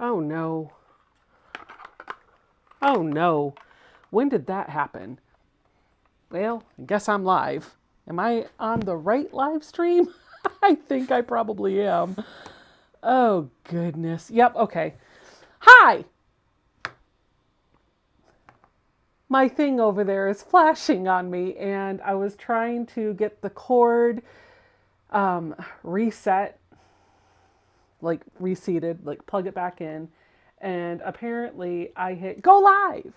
Oh no. Oh no. When did that happen? Well, I guess I'm live. Am I on the right live stream? I think I probably am. Oh goodness. Yep, okay. Hi! My thing over there is flashing on me, and I was trying to get the cord reset, like reseated, like plug it back in, and apparently I hit go live.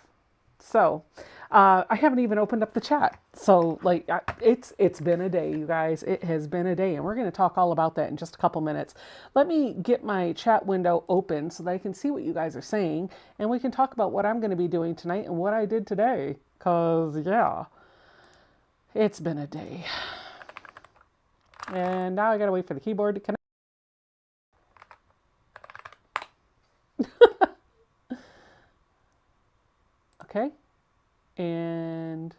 So I haven't even opened up the chat. So like it's been a day, you guys. It has been a day, and we're going to talk all about that in just a couple minutes. Let me get my chat window open so that I can see what you guys are saying, and we can talk about what I'm going to be doing tonight and what I did today. Cause yeah, it's been a day, and now I got to wait for the keyboard to connect. Okay, and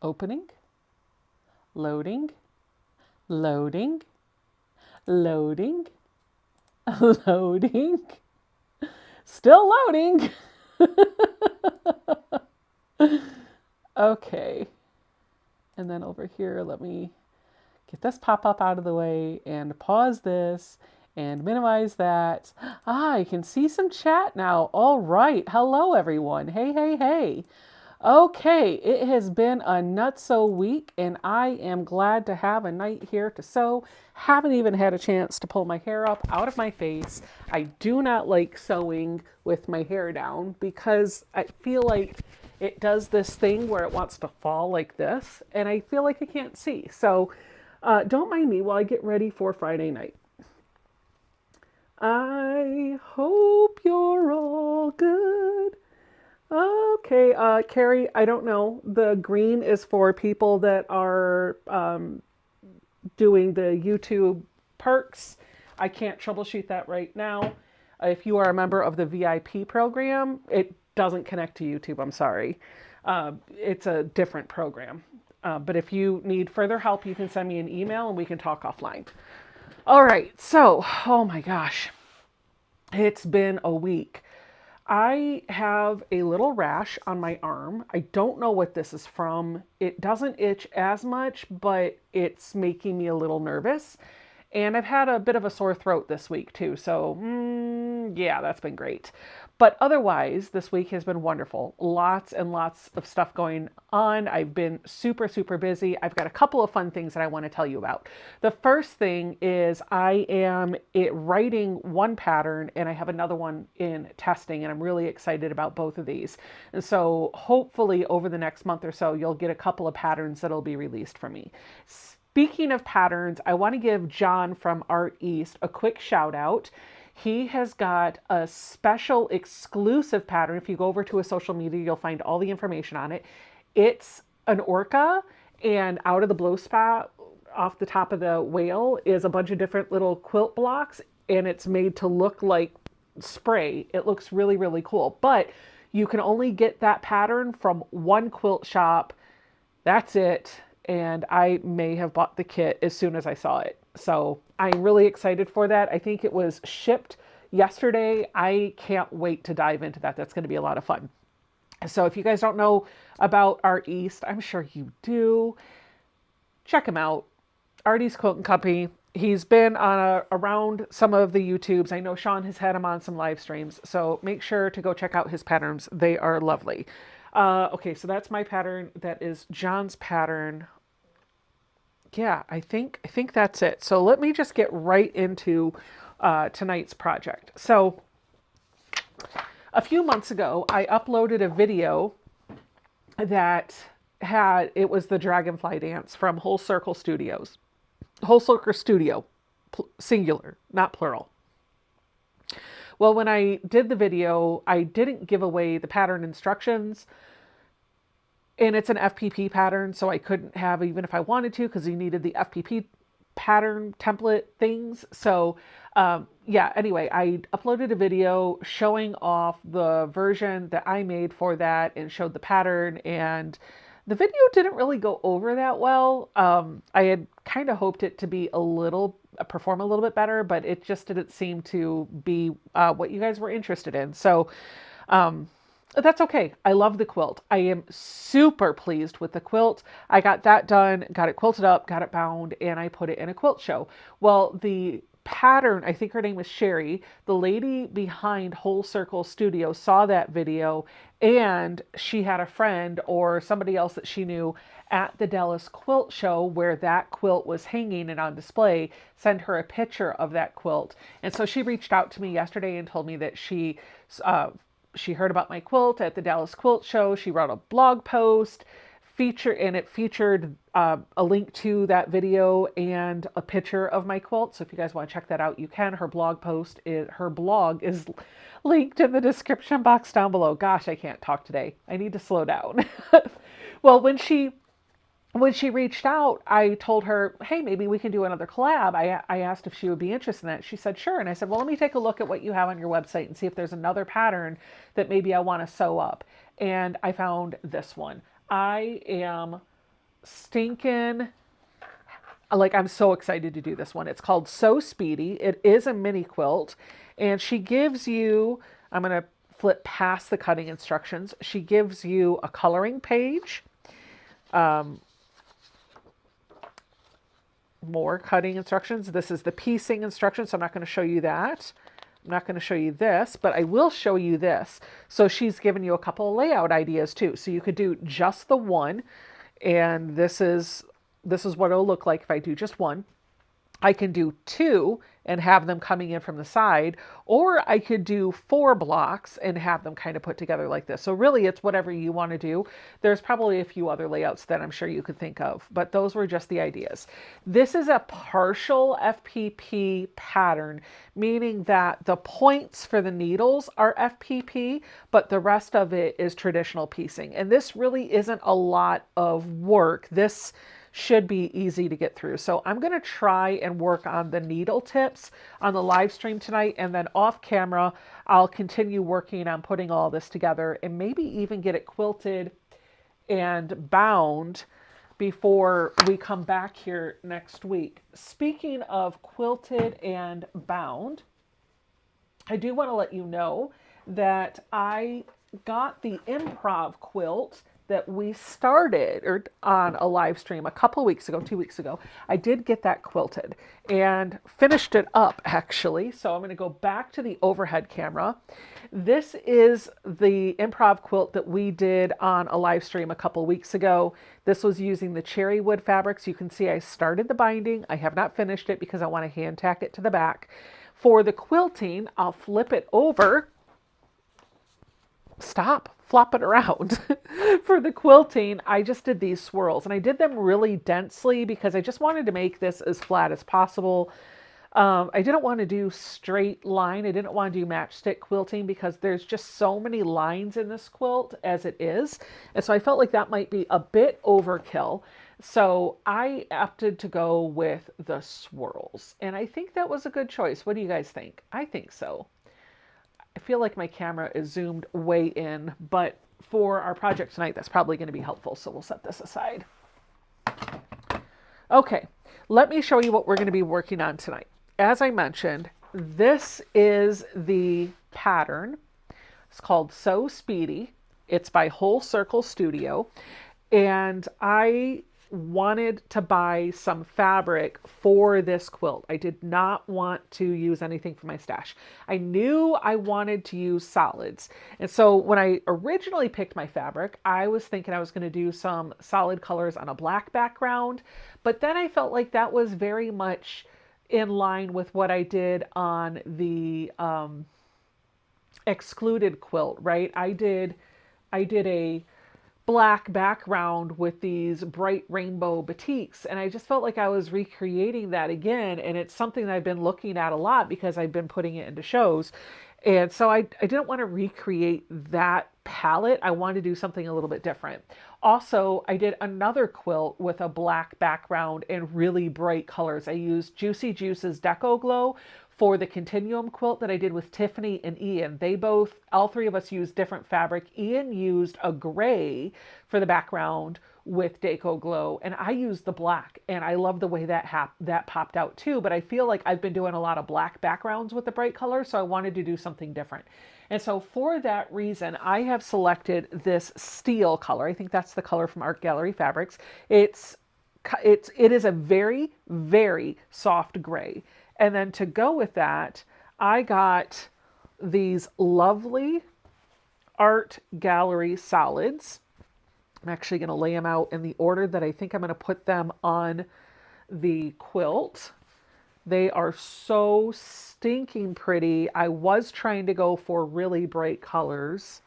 opening, loading, loading, loading, loading, still loading. Okay. And then over here, let me get this pop-up out of the way and pause this and minimize that. Ah, I can see some chat now. All right. Hello, everyone. Hey, hey, hey. Okay, it has been a nutso week, and I am glad to have a night here to sew. Haven't even had a chance to pull my hair up out of my face. I do not like sewing with my hair down because I feel like it does this thing where it wants to fall like this, and I feel like I can't see. So don't mind me while I get ready for Friday night. I hope you're all good. Okay, Carrie, I don't know. The green is for people that are doing the YouTube perks. I can't troubleshoot that right now. If you are a member of the VIP program, it doesn't connect to YouTube. I'm sorry. It's a different program. But if you need further help, you can send me an email and we can talk offline. All right, so, oh my gosh, it's been a week. I have a little rash on my arm. I don't know what this is from. It doesn't itch as much, but it's making me a little nervous. And I've had a bit of a sore throat this week too. So, yeah, that's been great. But otherwise, this week has been wonderful. Lots and lots of stuff going on. I've been super, super busy. I've got a couple of fun things that I want to tell you about. The first thing is I am writing one pattern and I have another one in testing, and I'm really excited about both of these. And so hopefully over the next month or so, you'll get a couple of patterns that'll be released from me. Speaking of patterns, I want to give John from Art East a quick shout out. He has got a special exclusive pattern. If you go over to his social media, you'll find all the information on it. It's an orca, and out of the blow spot off the top of the whale is a bunch of different little quilt blocks, and it's made to look like spray. It looks really, really cool. But you can only get that pattern from one quilt shop. That's it. And I may have bought the kit as soon as I saw it. So I'm really excited for that. I think it was shipped yesterday. I can't wait to dive into that. That's going to be a lot of fun. So if you guys don't know about Art East, I'm sure you do. Check him out. Art East Quilting Company. He's been on around some of the YouTubes. I know Sean has had him on some live streams. So make sure to go check out his patterns. They are lovely. Okay, so that's my pattern. That is John's pattern. Yeah, I think that's it. So let me just get right into tonight's project. So a few months ago, I uploaded a video that it was the dragonfly dance from Whole Circle Studios. Whole Circle Studio, singular, not plural. Well, when I did the video, I didn't give away the pattern instructions. And it's an FPP pattern, so I couldn't have, even if I wanted to, because you needed the FPP pattern template things. So yeah, anyway, I uploaded a video showing off the version that I made for that and showed the pattern and The video didn't really go over that well. I had kind of hoped it to be perform a little bit better, but it just didn't seem to be what you guys were interested in. So um, that's okay. I love the quilt. I am super pleased with the quilt. I got that done, got it quilted up, got it bound, and I put it in a quilt show. Well, the pattern, I think her name was Sherry, the lady behind Whole Circle Studio saw that video, and she had a friend or somebody else that she knew at the Dallas Quilt Show where that quilt was hanging and on display, send her a picture of that quilt. And so she reached out to me yesterday and told me that she heard about my quilt at the Dallas Quilt Show. She wrote a blog post and it featured a link to that video and a picture of my quilt. So if you guys want to check that out, you can. Her blog is linked in the description box down below. Gosh, I can't talk today. I need to slow down. Well, when she reached out, I told her, hey, maybe we can do another collab. I asked if she would be interested in that. She said, sure. And I said, well, let me take a look at what you have on your website and see if there's another pattern that maybe I want to sew up. And I found this one. I am stinking, like, I'm so excited to do this one. It's called Sew Speedy. It is a mini quilt. And she gives you, I'm going to flip past the cutting instructions. She gives you a coloring page. More cutting instructions. This is the piecing instructions, so I'm not going to show you that. I'm not going to show you this, but I will show you this. So she's given you a couple of layout ideas too. So you could do just the one, and this is what it'll look like if I do just one. I can do two and have them coming in from the side, or I could do 4 blocks and have them kind of put together like this. So really it's whatever you want to do. There's probably a few other layouts that I'm sure you could think of, but those were just the ideas. This is a partial FPP pattern, meaning that the points for the needles are FPP, but the rest of it is traditional piecing. And this really isn't a lot of work. This should be easy to get through. So I'm going to try and work on the needle tips on the live stream tonight, and then off camera I'll continue working on putting all this together and maybe even get it quilted and bound before we come back here next week. Speaking of quilted and bound, I do want to let you know that I got the improv quilt that we started on a live stream a couple weeks ago, 2 weeks ago. I did get that quilted and finished it up actually. So I'm going to go back to the overhead camera. This is the improv quilt that we did on a live stream a couple weeks ago. This was using the cherry wood fabrics. You can see I started the binding. I have not finished it because I want to hand tack it to the back. For the quilting, I'll flip it over. Flop it around. For the quilting, I just did these swirls, and I did them really densely because I just wanted to make this as flat as possible. I didn't want to do straight line. I didn't want to do matchstick quilting because there's just so many lines in this quilt as it is. And so I felt like that might be a bit overkill. So I opted to go with the swirls, and I think that was a good choice. What do you guys think? I think so. I feel like my camera is zoomed way in, but for our project tonight, that's probably going to be helpful. So we'll set this aside. Okay, let me show you what we're going to be working on tonight. As I mentioned, this is the pattern. It's called Sew Speedy. It's by Whole Circle Studio. And I wanted to buy some fabric for this quilt. I did not want to use anything from my stash. I knew I wanted to use solids. And so when I originally picked my fabric, I was thinking I was going to do some solid colors on a black background, but then I felt like that was very much in line with what I did on the excluded quilt, right? I did a black background with these bright rainbow batiks, and I just felt like I was recreating that again, and it's something that I've been looking at a lot because I've been putting it into shows. And so I didn't want to recreate that palette. I wanted to do something a little bit different. Also, I did another quilt with a black background and really bright colors. I used Juicy Juice's Deco Glow for the Continuum quilt that I did with Tiffany and Ian. All three of us used different fabric. Ian used a gray for the background, with Deco Glow, and I use the black, and I love the way that popped out too. But I feel like I've been doing a lot of black backgrounds with the bright color, so I wanted to do something different. And so for that reason, I have selected this steel color. I think that's the color from Art Gallery Fabrics. It is a very, very soft gray. And then to go with that, I got these lovely Art Gallery solids. I'm actually going to lay them out in the order that I think I'm going to put them on the quilt. They are so stinking pretty. I was trying to go for really bright colors.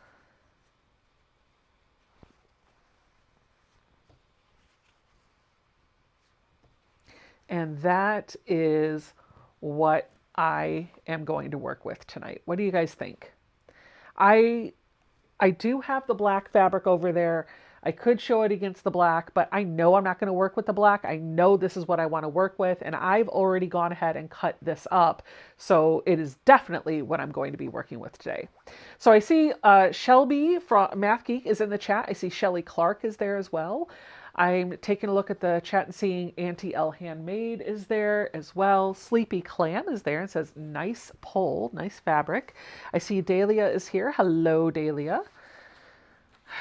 And that is what I am going to work with tonight. What do you guys think? I do have the black fabric over there. I could show it against the black, but I know I'm not going to work with the black. I know this is what I want to work with, and I've already gone ahead and cut this up. So it is definitely what I'm going to be working with today. So I see Shelby from Math Geek is in the chat. I see Shelly Clark is there as well. I'm taking a look at the chat and seeing Auntie L Handmade is there as well. Sleepy Clam is there and says, nice pull, nice fabric. I see Dahlia is here. Hello, Dahlia.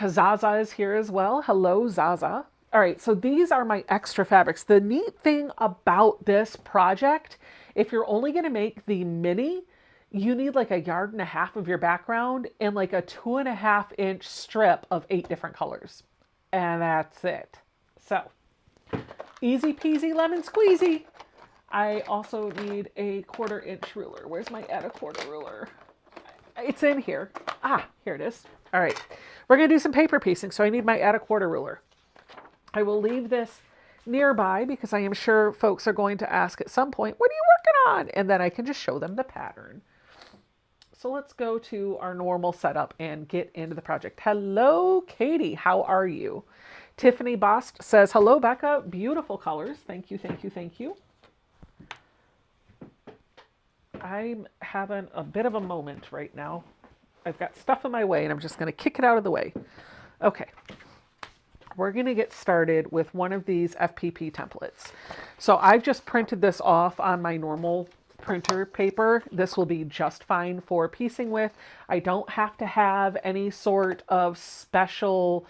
Zaza is here as well. Hello, Zaza. All right, so these are my extra fabrics. The neat thing about this project, if you're only going to make the mini, you need like 1.5 yards of your background and like a 2.5-inch strip of 8 different colors. And that's it. So, easy peasy lemon squeezy. I also need a 1/4-inch ruler. Where's my add a quarter ruler? It's in here. Ah, here it is. All right. We're going to do some paper piecing, so I need my add a quarter ruler. I will leave this nearby because I am sure folks are going to ask at some point, what are you working on? And then I can just show them the pattern. So let's go to our normal setup and get into the project. Hello, Katie. How are you? Tiffany Bost says, hello, Becca. Beautiful colors. Thank you, thank you, thank you. I'm having a bit of a moment right now. I've got stuff in my way and I'm just going to kick it out of the way. Okay. We're going to get started with one of these FPP templates. So I've just printed this off on my normal printer paper. This will be just fine for piecing with. I don't have to have any sort of special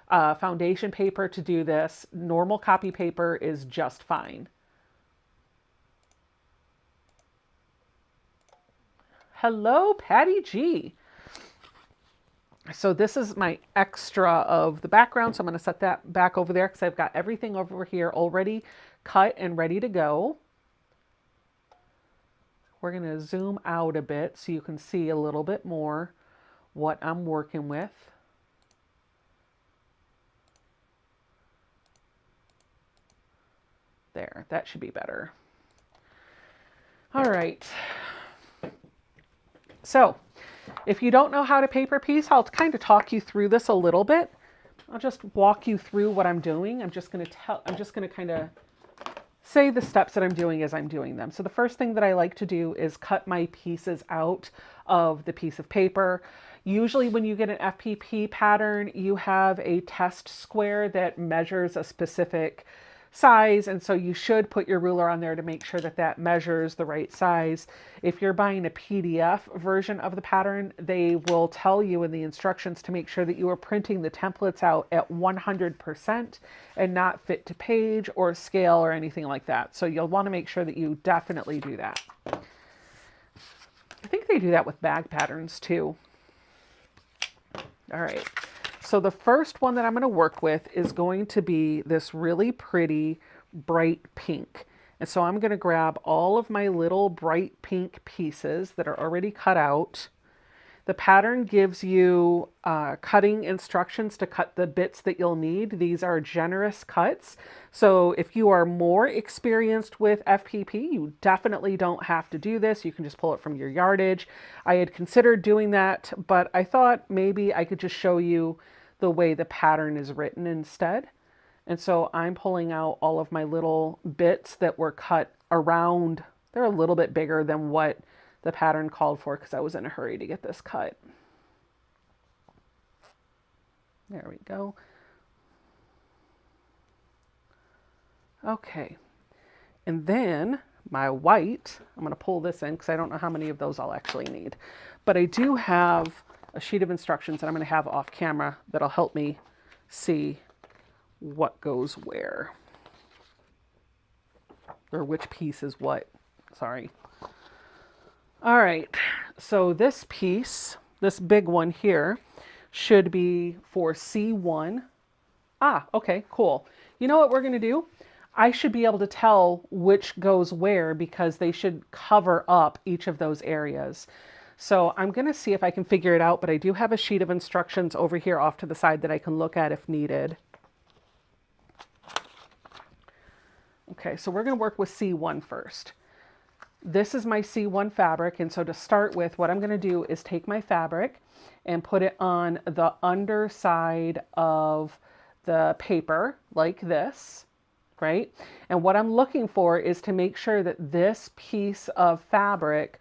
foundation paper to do this. Normal copy paper is just fine. Hello, Patty G. So this is my extra of the background. So I'm going to set that back over there because I've got everything over here already cut and ready to go. We're going to zoom out a bit so you can see a little bit more what I'm working with. There, that should be better. All right. So if you don't know how to paper piece, I'll kind of talk you through this a little bit. I'll just walk you through what I'm doing. I'm just going to kind of say the steps that I'm doing as I'm doing them. So the first thing that I like to do is cut my pieces out of the piece of paper. Usually when you get an FPP pattern, you have a test square that measures a specific size, and so you should put your ruler on there to make sure that that measures the right size. If you're buying a PDF version of the pattern, they will tell you in the instructions to make sure that you are printing the templates out at 100% and not fit to page or scale or anything like that. So you'll want to make sure that you definitely do that. I think they do that with bag patterns too. All right. So the first one that I'm going to work with is going to be this really pretty bright pink. And so I'm going to grab all of my little bright pink pieces that are already cut out. The pattern gives you cutting instructions to cut the bits that you'll need. These are generous cuts. So if you are more experienced with FPP, you definitely don't have to do this. You can just pull it from your yardage. I had considered doing that, but I thought maybe I could just show you the way the pattern is written instead. And so I'm pulling out all of my little bits that were cut around. They're a little bit bigger than what the pattern called for because I was in a hurry to get this cut. There we go. Okay. And then my white, I'm going to pull this in because I don't know how many of those I'll actually need. But I do have a sheet of instructions that I'm going to have off camera that'll help me see what goes where. Or which piece is what. Sorry. All right. So this piece, this big one here, should be for C1. Ah, okay, cool. You know what we're going to do? I should be able to tell which goes where because they should cover up each of those areas. So I'm going to see if I can figure it out, but I do have a sheet of instructions over here off to the side that I can look at if needed. Okay, so we're going to work with C1 first. This is my C1 fabric, and so to start with, what I'm going to do is take my fabric and put it on the underside of the paper like this, right? And what I'm looking for is to make sure that this piece of fabric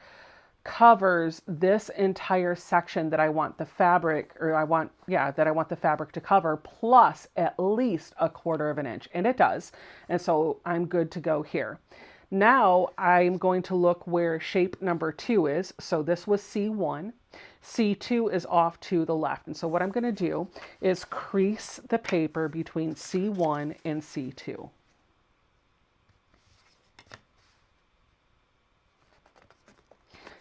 covers this entire section that I want the fabric, or that I want the fabric to cover, plus at least 1/4 of an inch. And it does. And so I'm good to go here. Now I'm going to look where shape number 2 is. So this was C1. C2 is off to the left. And so what I'm going to do is crease the paper between C1 and C2.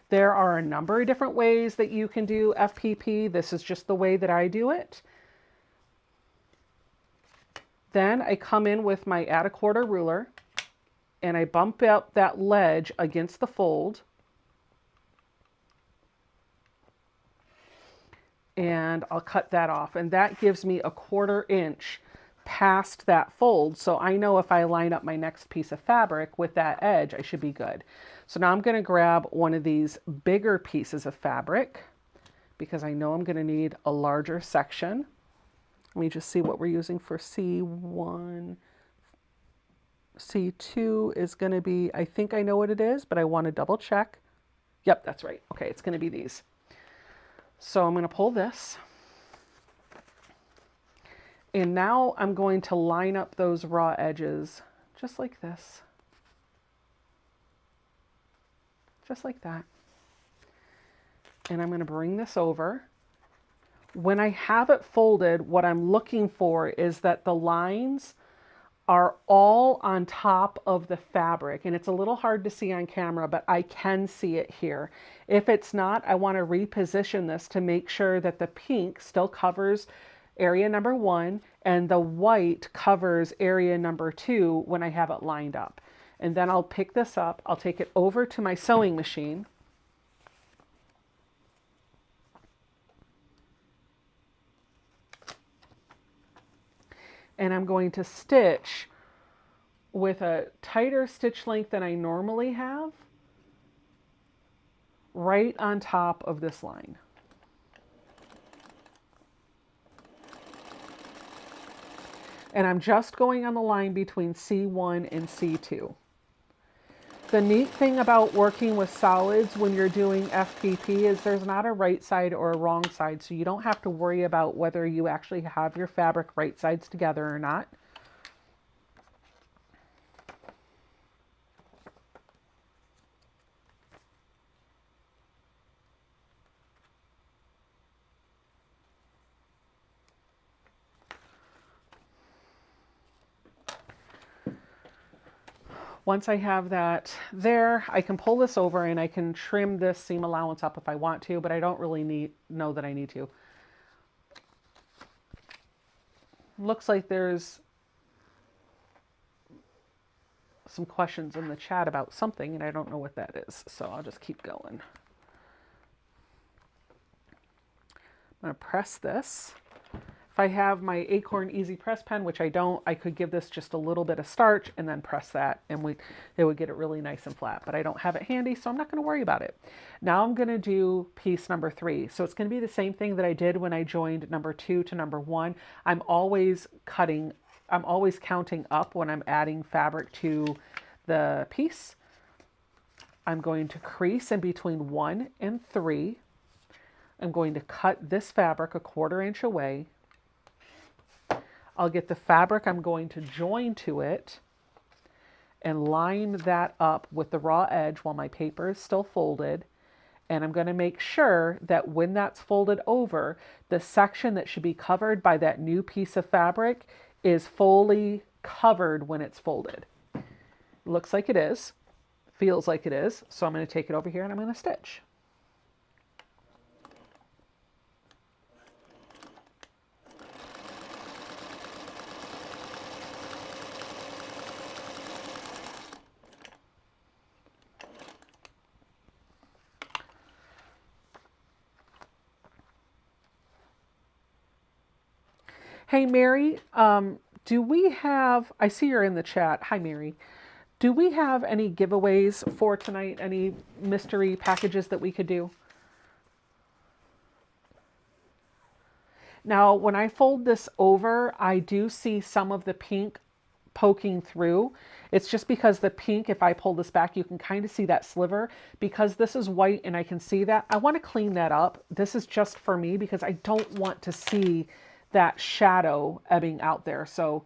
There are a number of different ways that you can do FPP. This is just the way that I do it. Then I come in with my add 1/4 ruler and I bump out that ledge against the fold. And I'll cut that off. And that gives me 1/4 inch past that fold. So I know if I line up my next piece of fabric with that edge, I should be good. So now I'm going to grab one of these bigger pieces of fabric because I know I'm going to need a larger section. Let me just see what we're using for C1. C2 is going to be, I think I know what it is, but I want to double check. Yep, that's right. Okay, it's going to be these. So I'm going to pull this. And now I'm going to line up those raw edges just like this. Just like that. And I'm going to bring this over. When I have it folded, what I'm looking for is that the lines are all on top of the fabric. And it's a little hard to see on camera, but I can see it here. If it's not, I want to reposition this to make sure that the pink still covers area number 1 and the white covers area number 2 when I have it lined up. And then I'll pick this up, I'll take it over to my sewing machine. And I'm going to stitch with a tighter stitch length than I normally have right on top of this line. And I'm just going on the line between C1 and C2. The neat thing about working with solids when you're doing FPP is there's not a right side or a wrong side, so you don't have to worry about whether you actually have your fabric right sides together or not. Once I have that there, I can pull this over and I can trim this seam allowance up if I want to, but I don't really know that I need to. Looks like there's some questions in the chat about something, and I don't know what that is, so I'll just keep going. I'm going to press this. If I have my Acorn Easy Press Pen, which I don't, I could give this just a little bit of starch and then press that, and it would get it really nice and flat. But I don't have it handy, so I'm not going to worry about it. Now I'm going to do piece number 3. So it's going to be the same thing that I did when I joined number 2 to number 1. I'm always counting up when I'm adding fabric to the piece. I'm going to crease in between 1 and 3. I'm going to cut this fabric 1/4 inch away. I'll get the fabric I'm going to join to it and line that up with the raw edge while my paper is still folded. And I'm going to make sure that when that's folded over, the section that should be covered by that new piece of fabric is fully covered when it's folded. Looks like it is, feels like it is. So I'm going to take it over here and I'm going to stitch. Hey, Mary, do we have, I see you're in the chat. Hi, Mary. Do we have any giveaways for tonight? Any mystery packages that we could do? Now, when I fold this over, I do see some of the pink poking through. It's just because the pink, if I pull this back, you can kind of see that sliver. Because this is white and I can see that, I want to clean that up. This is just for me because I don't want to see that shadow ebbing out there. So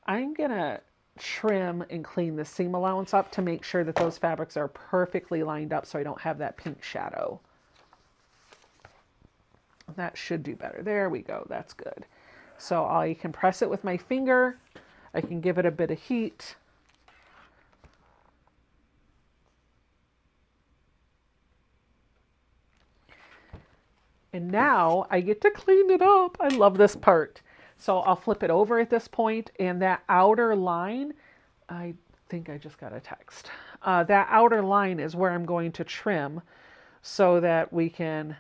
I'm going to trim and clean the seam allowance up to make sure that those fabrics are perfectly lined up so I don't have that pink shadow. That should do better. There we go. That's good. So I can press it with my finger. I can give it a bit of heat. And now I get to clean it up. I love this part. So I'll flip it over at this point, and that outer line, I think I just got a text. That outer line is where I'm going to trim so that we can,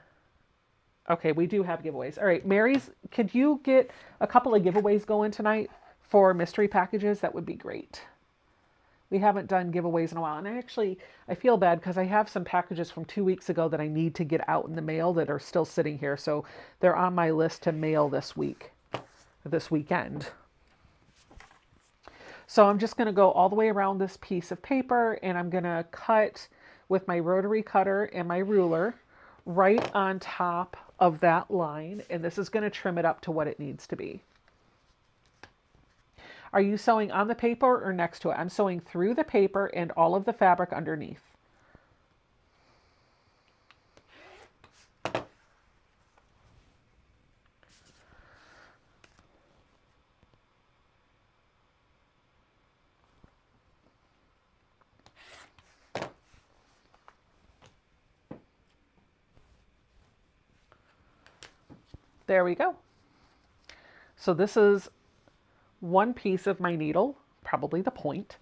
okay, we do have giveaways. All right, Mary's, could you get a couple of giveaways going tonight for mystery packages? That would be great. We haven't done giveaways in a while. And I feel bad because I have some packages from 2 weeks ago that I need to get out in the mail that are still sitting here. So they're on my list to mail this weekend. So I'm just going to go all the way around this piece of paper and I'm going to cut with my rotary cutter and my ruler right on top of that line. And this is going to trim it up to what it needs to be. Are you sewing on the paper or next to it? I'm sewing through the paper and all of the fabric underneath. There we go. So this is one piece of my needle, probably the point.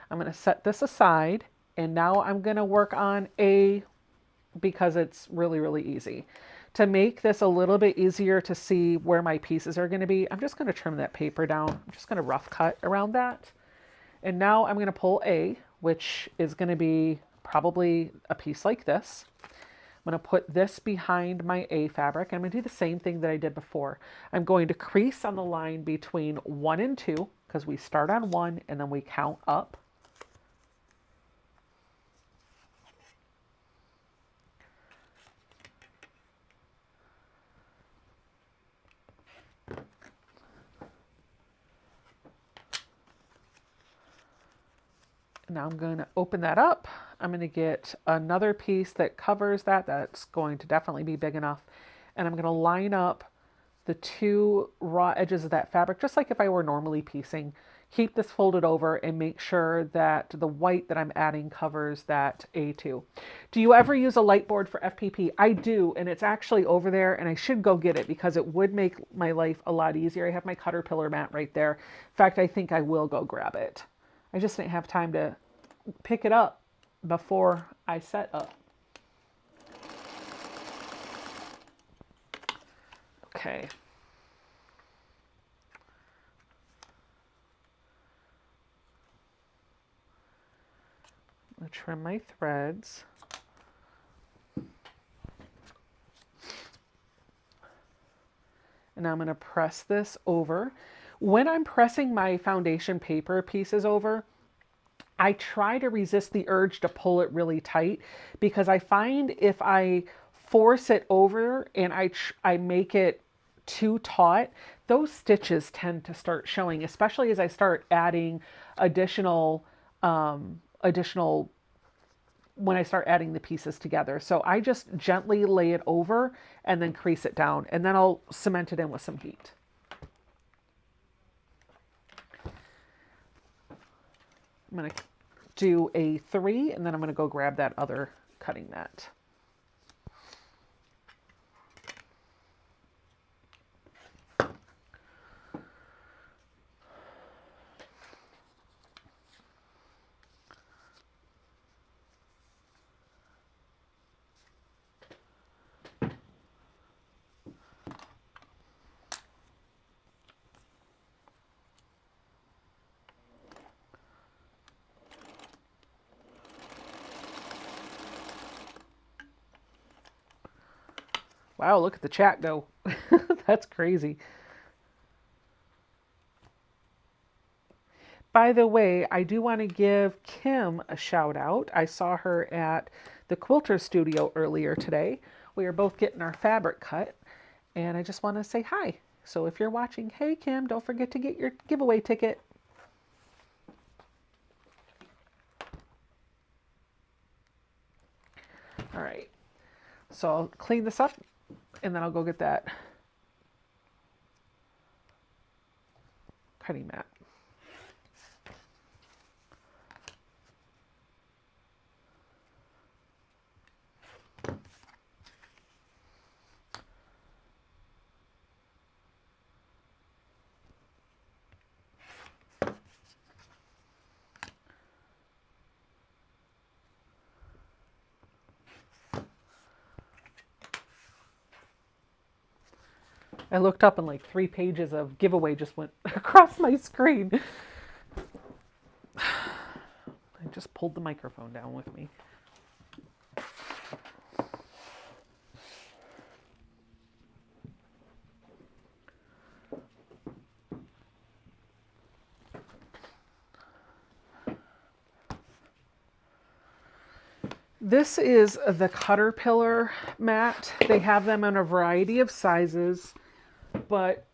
I'm going to set this aside and now I'm going to work on A because it's really, really easy. To make this a little bit easier to see where my pieces are going to be, I'm just going to trim that paper down. I'm just going to rough cut around that. And now I'm going to pull A, which is going to be probably a piece like this. I'm going to put this behind my A fabric. I'm going to do the same thing that I did before. I'm going to crease on the line between 1 and 2 because we start on 1 and then we count up. Now I'm going to open that up. I'm going to get another piece that covers that. That's going to definitely be big enough. And I'm going to line up the 2 raw edges of that fabric, just like if I were normally piecing. Keep this folded over and make sure that the white that I'm adding covers that A2. Do you ever use a lightboard for FPP? I do, and it's actually over there, and I should go get it because it would make my life a lot easier. I have my Caterpillar mat right there. In fact, I think I will go grab it. I just didn't have time to pick it up before I set up. Okay. I'm going to trim my threads. And I'm going to press this over. When I'm pressing my foundation paper pieces over, I try to resist the urge to pull it really tight because I find if I force it over and I make it too taut, those stitches tend to start showing, especially as I start adding additional additional when I start adding the pieces together. So I just gently lay it over and then crease it down, and then I'll cement it in with some heat. I'm going to do a 3, and then I'm going to go grab that other cutting mat. Wow, look at the chat go. That's crazy. By the way, I do want to give Kim a shout out. I saw her at the Quilter studio earlier today. We are both getting our fabric cut, and I just want to say hi. So if you're watching, hey Kim, don't forget to get your giveaway ticket. All right, so I'll clean this up, and then I'll go get that cutting mat. I looked up and like 3 pages of giveaway just went across my screen. I just pulled the microphone down with me. This is the Caterpillar mat. They have them in a variety of sizes, but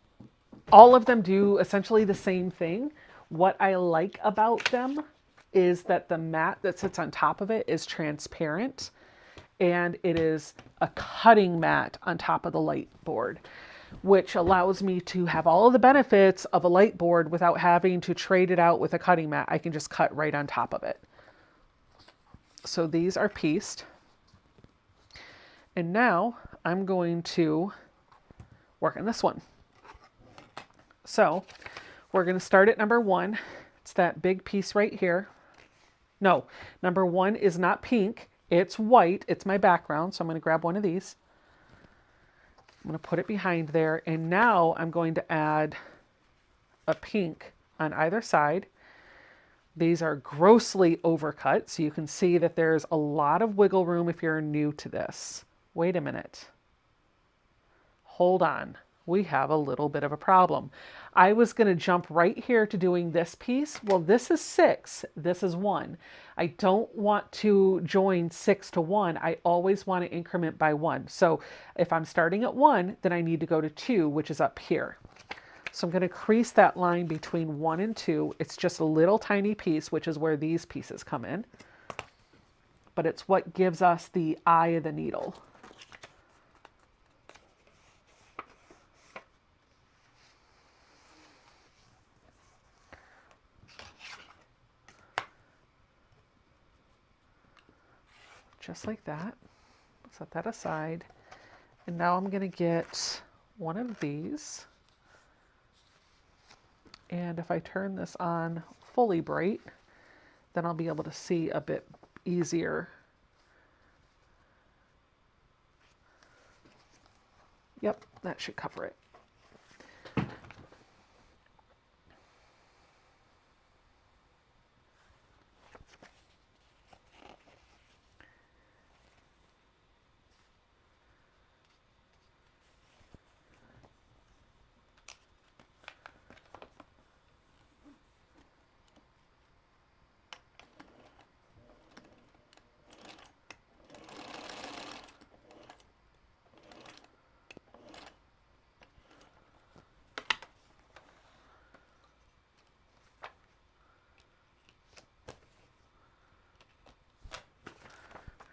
all of them do essentially the same thing. What I like about them is that the mat that sits on top of it is transparent, and it is a cutting mat on top of the light board, which allows me to have all of the benefits of a light board without having to trade it out with a cutting mat. I can just cut right on top of it. So these are pieced. And now I'm going to work on this one. So we're going to start at number 1. It's that big piece right here. No, number 1 is not pink. It's white. It's my background. So I'm going to grab one of these. I'm going to put it behind there. And now I'm going to add a pink on either side. These are grossly overcut, so you can see that there's a lot of wiggle room if you're new to this. Wait a minute. Hold on. We have a little bit of a problem. I was going to jump right here to doing this piece. Well, this is 6. This is 1. I don't want to join 6 to 1. I always want to increment by 1. So if I'm starting at 1, then I need to go to 2, which is up here. So I'm going to crease that line between 1 and 2. It's just a little tiny piece, which is where these pieces come in. But it's what gives us the eye of the needle. Just like that. Set that aside. And now I'm going to get one of these. And if I turn this on fully bright, then I'll be able to see a bit easier. Yep, that should cover it.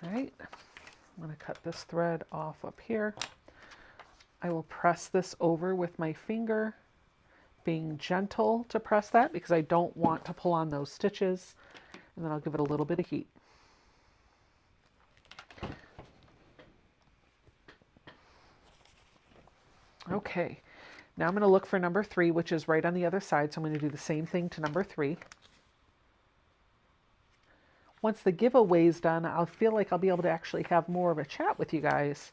All right, I'm going to cut this thread off up here. I will press this over with my finger, being gentle to press that because I don't want to pull on those stitches. And then I'll give it a little bit of heat. Okay, now I'm going to look for number 3, which is right on the other side. So I'm going to do the same thing to number 3. Once the giveaway's done, I'll feel like I'll be able to actually have more of a chat with you guys.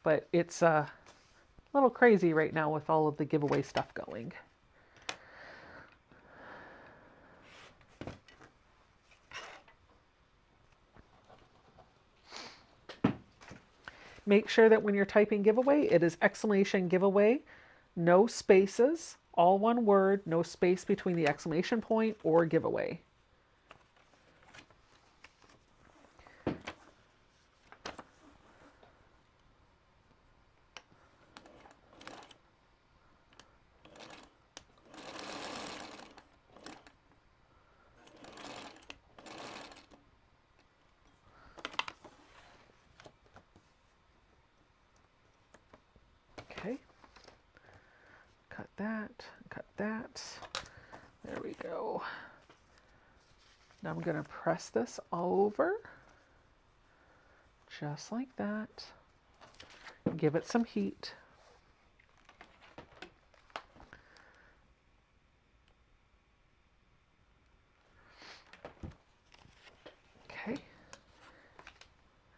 But it's a little crazy right now with all of the giveaway stuff going. Make sure that when you're typing giveaway, it is exclamation giveaway, no spaces, all one word, no space between the exclamation point or giveaway. Okay, cut that, there we go. Now I'm going to press this over, just like that, give it some heat. Okay,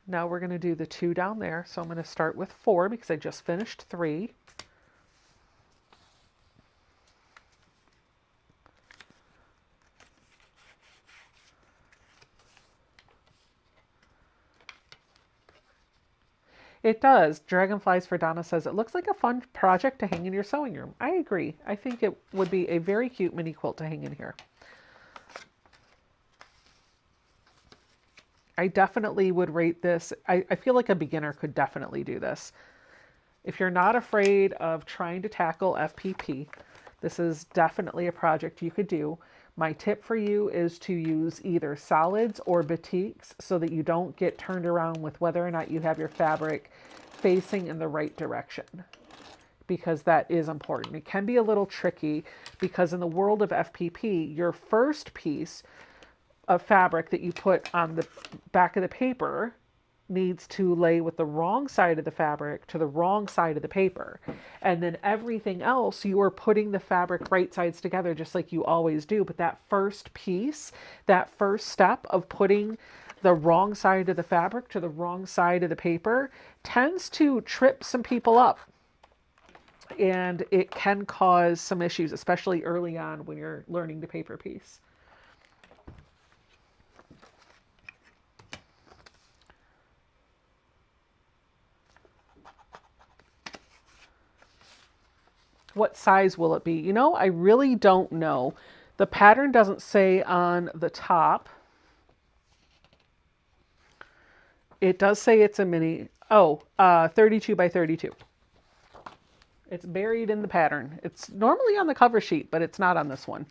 now we're going to do the 2 down there, so I'm going to start with 4 because I just finished 3. It does. Dragonflies for Donna says, it looks like a fun project to hang in your sewing room. I agree. I think it would be a very cute mini quilt to hang in here. I definitely would rate this. I feel like a beginner could definitely do this. If you're not afraid of trying to tackle FPP, this is definitely a project you could do. My tip for you is to use either solids or batiks so that you don't get turned around with whether or not you have your fabric facing in the right direction, because that is important. It can be a little tricky because in the world of FPP, your first piece of fabric that you put on the back of the paper needs to lay with the wrong side of the fabric to the wrong side of the paper. And then everything else, you are putting the fabric right sides together just like you always do. But that first piece, that first step of putting the wrong side of the fabric to the wrong side of the paper tends to trip some people up. And it can cause some issues, especially early on when you're learning the paper piece. What size will it be? You know, I really don't know. The pattern doesn't say on the top. It does say it's a mini, 32 by 32. It's buried in the pattern. It's normally on the cover sheet, but it's not on this one.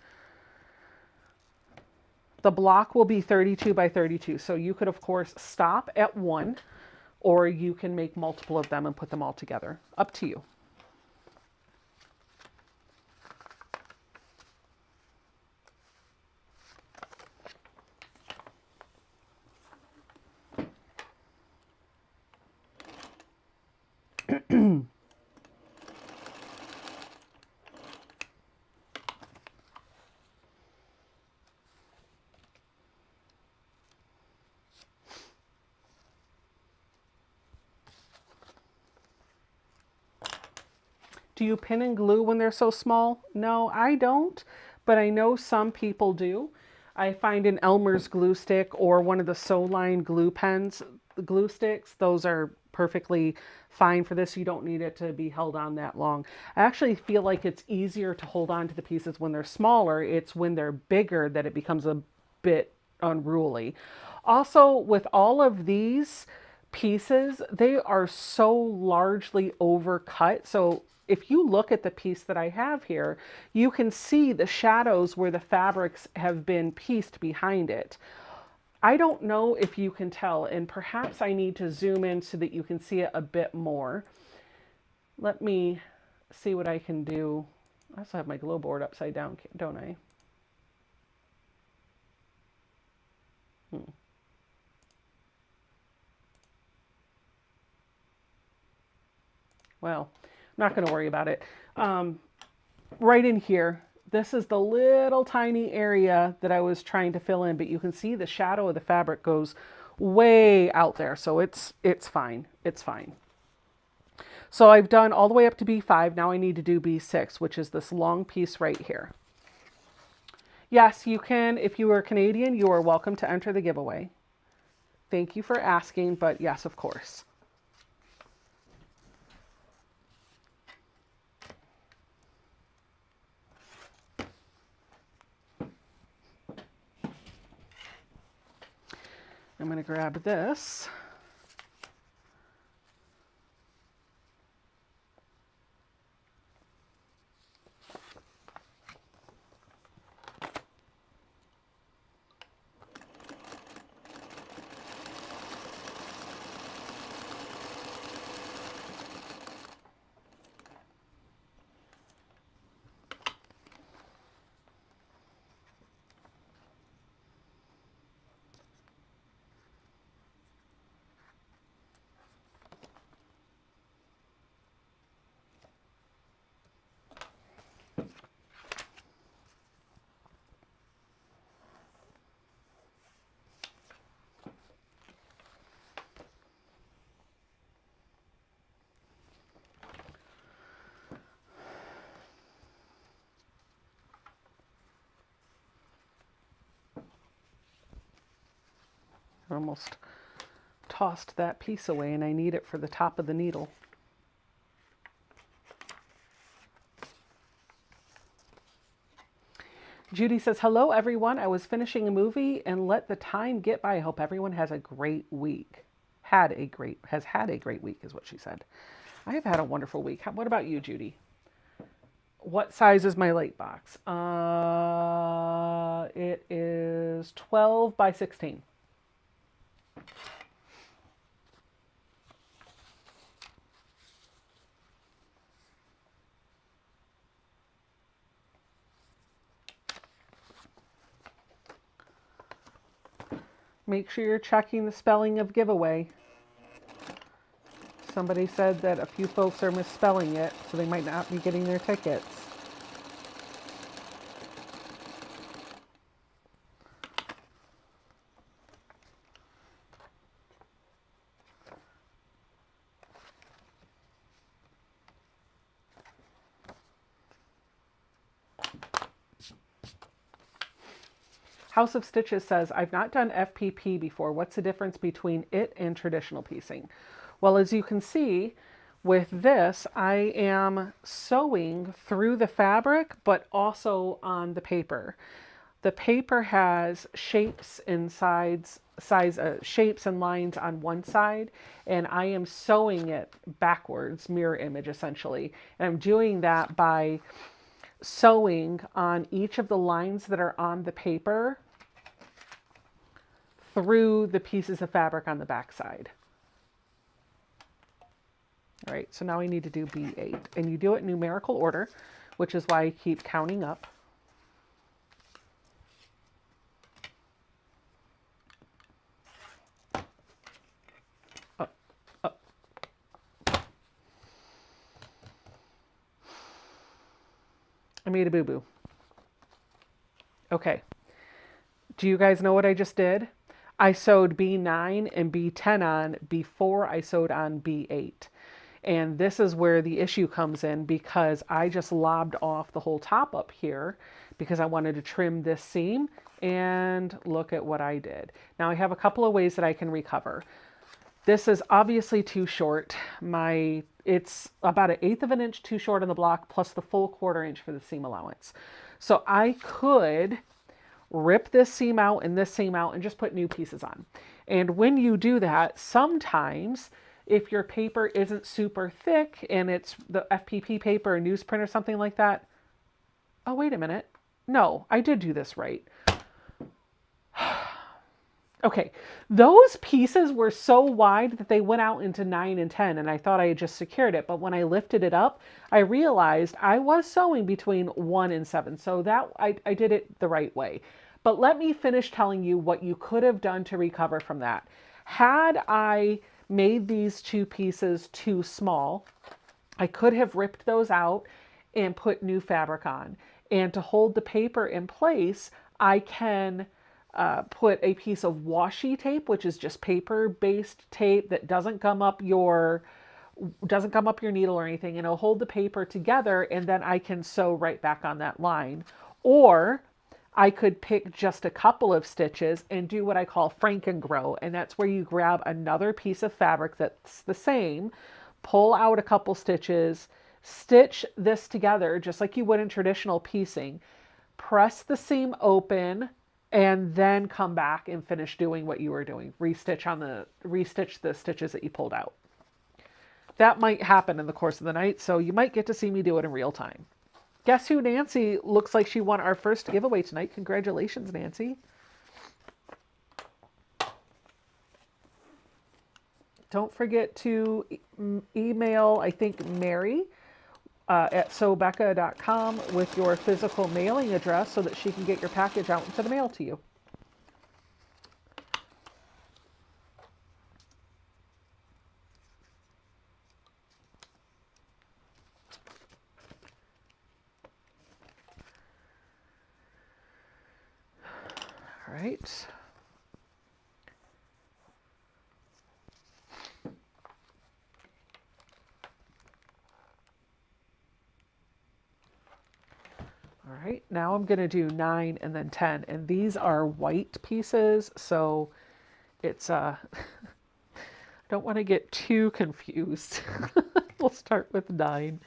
The block will be 32 by 32. So you could, of course, stop at 1, or you can make multiple of them and put them all together. Up to you. Do you pin and glue when they're so small? No, I don't, but I know some people do. I find an Elmer's glue stick or one of the Sew Line glue pens, the glue sticks, those are perfectly fine for this. You don't need it to be held on that long. I actually feel like it's easier to hold on to the pieces when they're smaller. It's when they're bigger that it becomes a bit unruly. Also, with all of these pieces, they are so largely overcut. So if you look at the piece that I have here, you can see the shadows where the fabrics have been pieced behind it. I don't know if you can tell, and perhaps I need to zoom in so that you can see it a bit more. Let me see what I can do. I also have my glow board upside down, don't I? Well, I'm not going to worry about it. Right in here, this is the little tiny area that I was trying to fill in, but you can see the shadow of the fabric goes way out there, so it's fine. It's fine. So I've done all the way up to B5. Now I need to do B6, which is this long piece right here. Yes, you can. If you are Canadian, you are welcome to enter the giveaway. Thank you for asking, but yes, of course. I'm going to grab this. I almost tossed that piece away and I need it for the top of the needle. Judy says, hello everyone. I was finishing a movie and let the time get by. I hope everyone has a great week. Has had a great week is what she said. I have had a wonderful week. What about you, Judy? What size is my light box? It is 12 by 16. Make sure you're checking the spelling of giveaway. Somebody said that a few folks are misspelling it, so they might not be getting their tickets. House of Stitches says, I've not done FPP before. What's the difference between it and traditional piecing? Well, as you can see with this, I am sewing through the fabric, but also on the paper. The paper has shapes and shapes and lines on one side, and I am sewing it backwards, mirror image essentially. And I'm doing that by sewing on each of the lines that are on the paper through the pieces of fabric on the back side. All right, so now we need to do B8, and you do it in numerical order, which is why I keep counting up. Up, up. I made a boo-boo. Okay. Do you guys know what I just did? I sewed B9 and B10 on before I sewed on B8. And this is where the issue comes in, because I just lobbed off the whole top up here because I wanted to trim this seam, and look at what I did. Now I have a couple of ways that I can recover. This is obviously too short. It's about 1/8 of an inch too short on the block, plus the full 1/4 inch for the seam allowance. So I could rip this seam out and this seam out and just put new pieces on. And when you do that, sometimes if your paper isn't super thick and it's the FPP paper or newsprint or something like that, oh, wait a minute. No, I did do this right. Okay, those pieces were so wide that they went out into 9 and 10, and I thought I had just secured it. But when I lifted it up, I realized I was sewing between 1 and 7. So that I did it the right way. But let me finish telling you what you could have done to recover from that. Had I made these two pieces too small, I could have ripped those out and put new fabric on. And to hold the paper in place, I can put a piece of washi tape, which is just paper-based tape that doesn't gum up your needle or anything, and it'll hold the paper together, and then I can sew right back on that line. Or I could pick just a couple of stitches and do what I call frankengrow, and that's where you grab another piece of fabric that's the same, pull out a couple stitches, stitch this together just like you would in traditional piecing, press the seam open, and then come back and finish doing what you were doing. Restitch the stitches that you pulled out. That might happen in the course of the night, so you might get to see me do it in real time. Guess who, Nancy? Looks like she won our first giveaway tonight. Congratulations, Nancy. Don't forget to email, I think, Mary at sewbecca.com with your physical mailing address so that she can get your package out into the mail to you. All right. All right, now I'm going to do 9 and then 10, and these are white pieces, so it's I don't want to get too confused. We'll start with 9.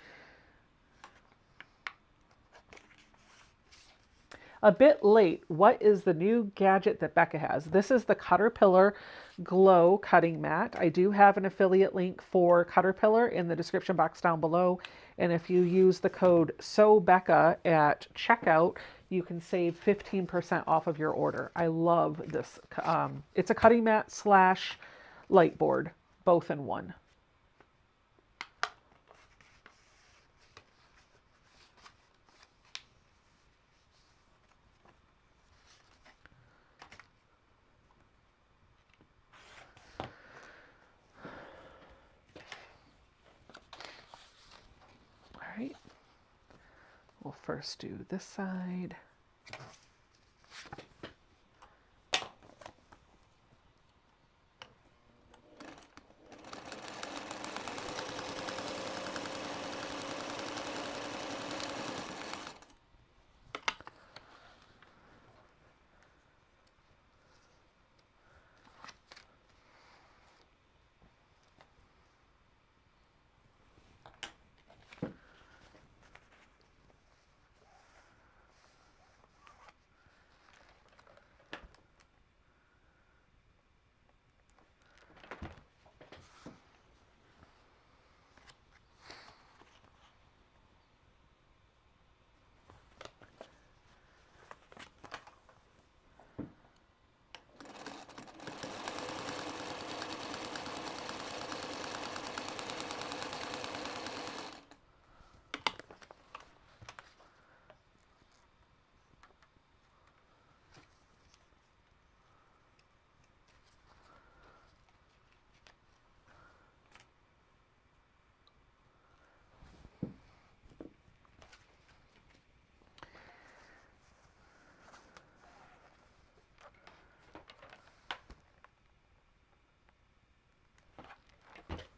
A bit late. What is the new gadget that Becca has? This is the Caterpillar Glow cutting mat. I do have an affiliate link for Caterpillar in the description box down below. And if you use the code SEWBECCA at checkout, you can save 15% off of your order. I love this. It's a cutting mat slash lightboard, both in one. All right. We'll first do this side.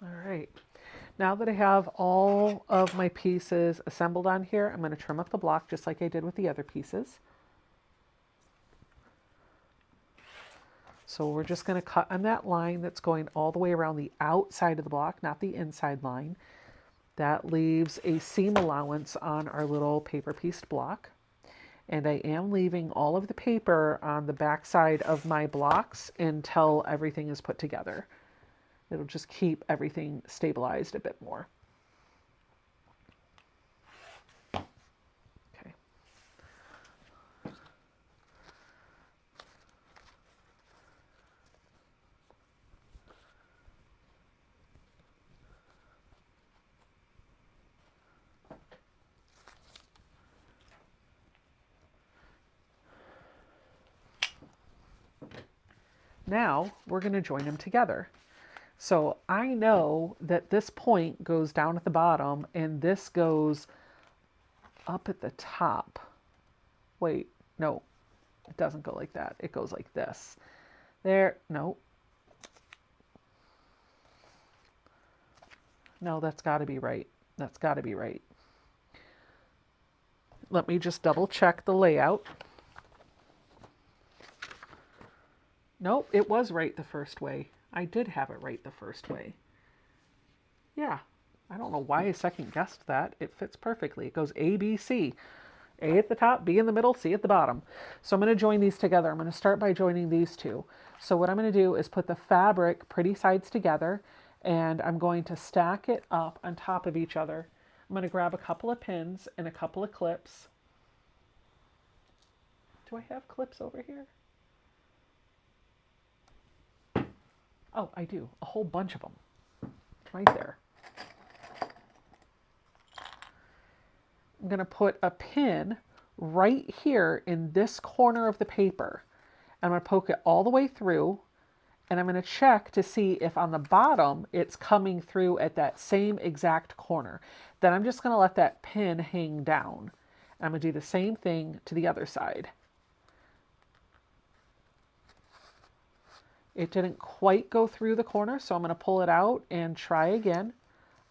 All right, now that I have all of my pieces assembled on here, I'm going to trim up the block just like I did with the other pieces. So we're just going to cut on that line that's going all the way around the outside of the block, not the inside line. That leaves a seam allowance on our little paper pieced block. And I am leaving all of the paper on the back side of my blocks until everything is put together. It'll just keep everything stabilized a bit more. Okay. Now we're going to join them together. So I know that this point goes down at the bottom and this goes up at the top. Wait, no, it doesn't go like that. It goes like this. There, no. No, that's got to be right. That's got to be right. Let me just double check the layout. Nope, it was right the first way. I did have it right the first way. Yeah, I don't know why I second guessed that. It fits perfectly. It goes A, B, C. A at the top, B in the middle, C at the bottom. So I'm going to join these together. I'm going to start by joining these two. So what I'm going to do is put the fabric pretty sides together, and I'm going to stack it up on top of each other. I'm going to grab a couple of pins and a couple of clips. Do I have clips over here? Oh, I do. A whole bunch of them. Right there. I'm going to put a pin right here in this corner of the paper. I'm going to poke it all the way through, and I'm going to check to see if on the bottom it's coming through at that same exact corner. Then I'm just going to let that pin hang down. I'm going to do the same thing to the other side. It didn't quite go through the corner, so I'm going to pull it out and try again.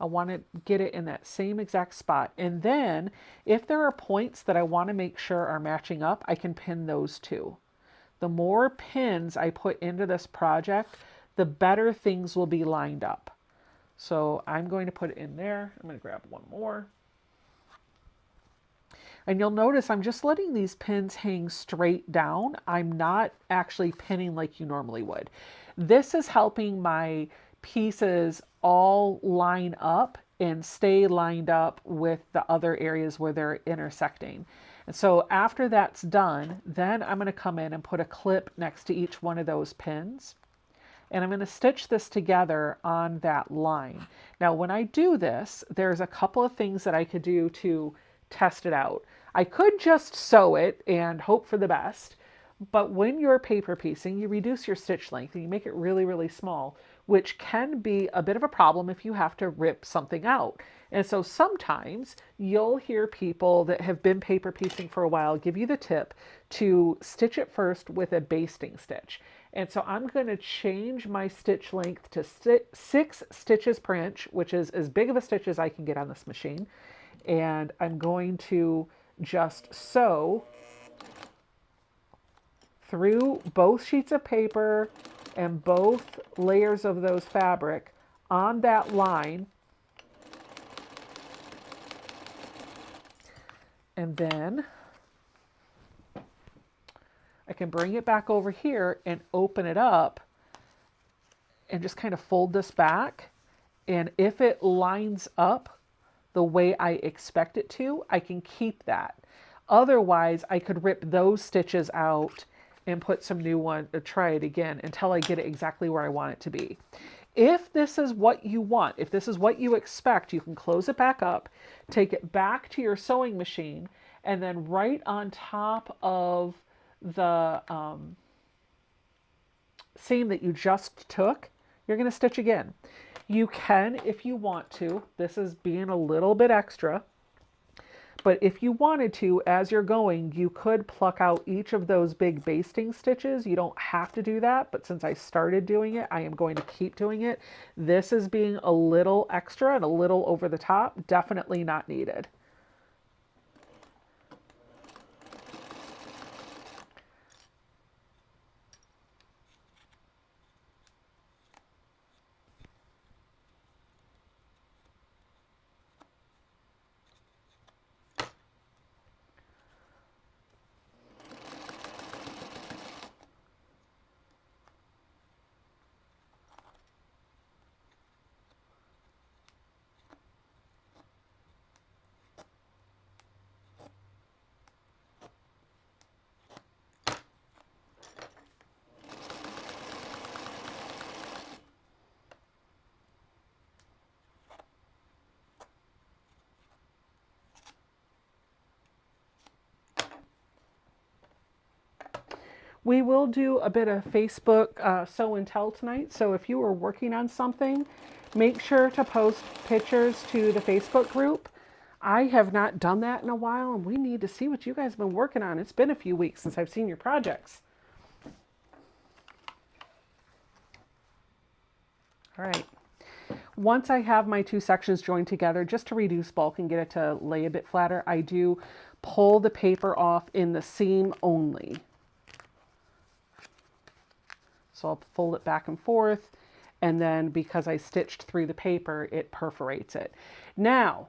I want to get it in that same exact spot. And then if there are points that I want to make sure are matching up, I can pin those too. The more pins I put into this project, the better things will be lined up. So I'm going to put it in there. I'm going to grab one more. And you'll notice I'm just letting these pins hang straight down. I'm not actually pinning like you normally would. This is helping my pieces all line up and stay lined up with the other areas where they're intersecting. And so after that's done, then I'm going to come in and put a clip next to each one of those pins. And I'm going to stitch this together on that line. Now, when I do this, there's a couple of things that I could do to test it out. I could just sew it and hope for the best, but when you're paper piecing, you reduce your stitch length and you make it really, really small, which can be a bit of a problem if you have to rip something out. And so sometimes you'll hear people that have been paper piecing for a while give you the tip to stitch it first with a basting stitch. And so I'm going to change my stitch length to 6 stitches per inch, which is as big of a stitch as I can get on this machine. And I'm going to just sew through both sheets of paper and both layers of those fabric on that line. And then I can bring it back over here and open it up and just kind of fold this back. And if it lines up the way I expect it to, I can keep that. Otherwise, I could rip those stitches out and put some new one, try it again until I get it exactly where I want it to be. If this is what you want, if this is what you expect, you can close it back up, take it back to your sewing machine, and then right on top of the seam that you just took, you're going to stitch again. You can, if you want to, this is being a little bit extra, but if you wanted to, as you're going, you could pluck out each of those big basting stitches. You don't have to do that, but since I started doing it, I am going to keep doing it. This is being a little extra and a little over the top, definitely not needed. We will do a bit of Facebook Sew and Tell tonight. So if you are working on something, make sure to post pictures to the Facebook group. I have not done that in a while, and we need to see what you guys have been working on. It's been a few weeks since I've seen your projects. All right. Once I have my two sections joined together, just to reduce bulk and get it to lay a bit flatter, I do pull the paper off in the seam only. So I'll fold it back and forth, and then because I stitched through the paper, it perforates it. Now,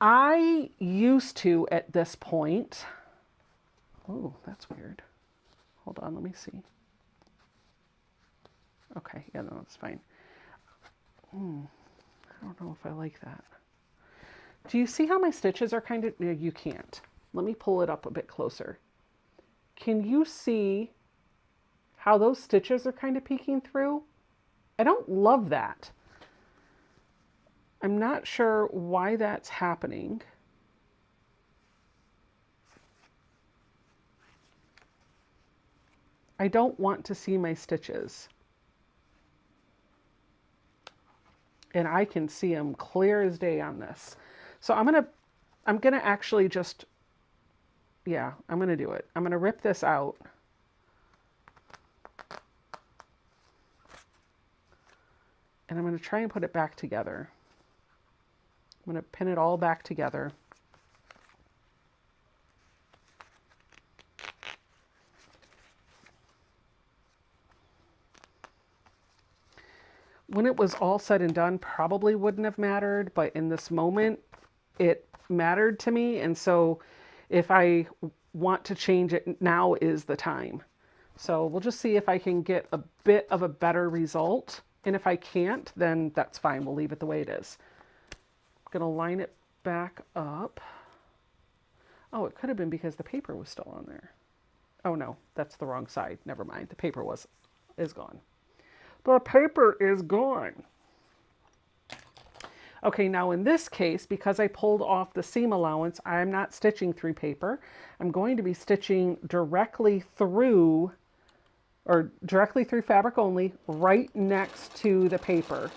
I used to, at this point, oh, that's weird. Hold on, let me see. Okay, yeah, no, it's fine. I don't know if I like that. Do you see how my stitches are kind of, no, you can't. Let me pull it up a bit closer. Can you see how those stitches are kind of peeking through? I don't love that. I'm not sure why that's happening. I don't want to see my stitches. And I can see them clear as day on this. So I'm gonna actually just, yeah, I'm gonna do it. I'm gonna rip this out. And I'm gonna try and put it back together. I'm gonna pin it all back together. When it was all said and done, probably wouldn't have mattered, but in this moment, it mattered to me. And so if I want to change it, now is the time. So we'll just see if I can get a bit of a better result. And if I can't, then that's fine. We'll leave it the way it is. I'm going to line it back up. Oh, it could have been because the paper was still on there. Oh no, that's the wrong side. Never mind. The paper is gone. The paper is gone. Okay, now in this case, because I pulled off the seam allowance, I'm not stitching through paper. I'm going to be stitching directly through, or directly through fabric only, right next to the paper.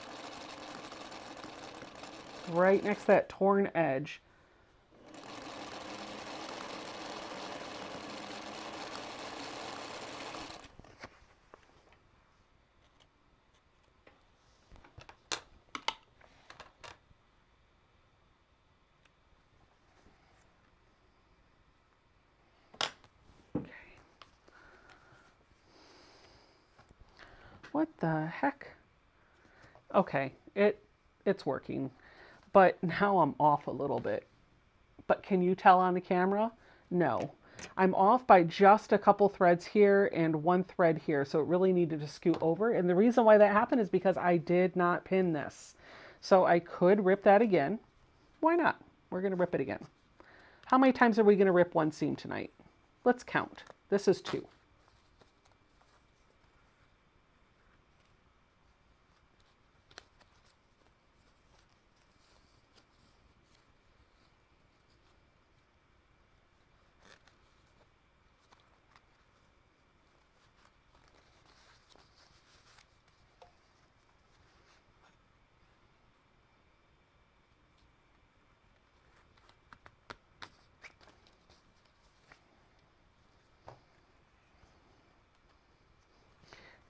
Right next to that torn edge. What the heck? Okay, it's working, but now I'm off a little bit. But can you tell on the camera? No. I'm off by just a couple threads here and one thread here, so it really needed to scoot over. And the reason why that happened is because I did not pin this. So I could rip that again. Why not? We're going to rip it again. How many times are we going to rip one seam tonight? Let's count. This is 2.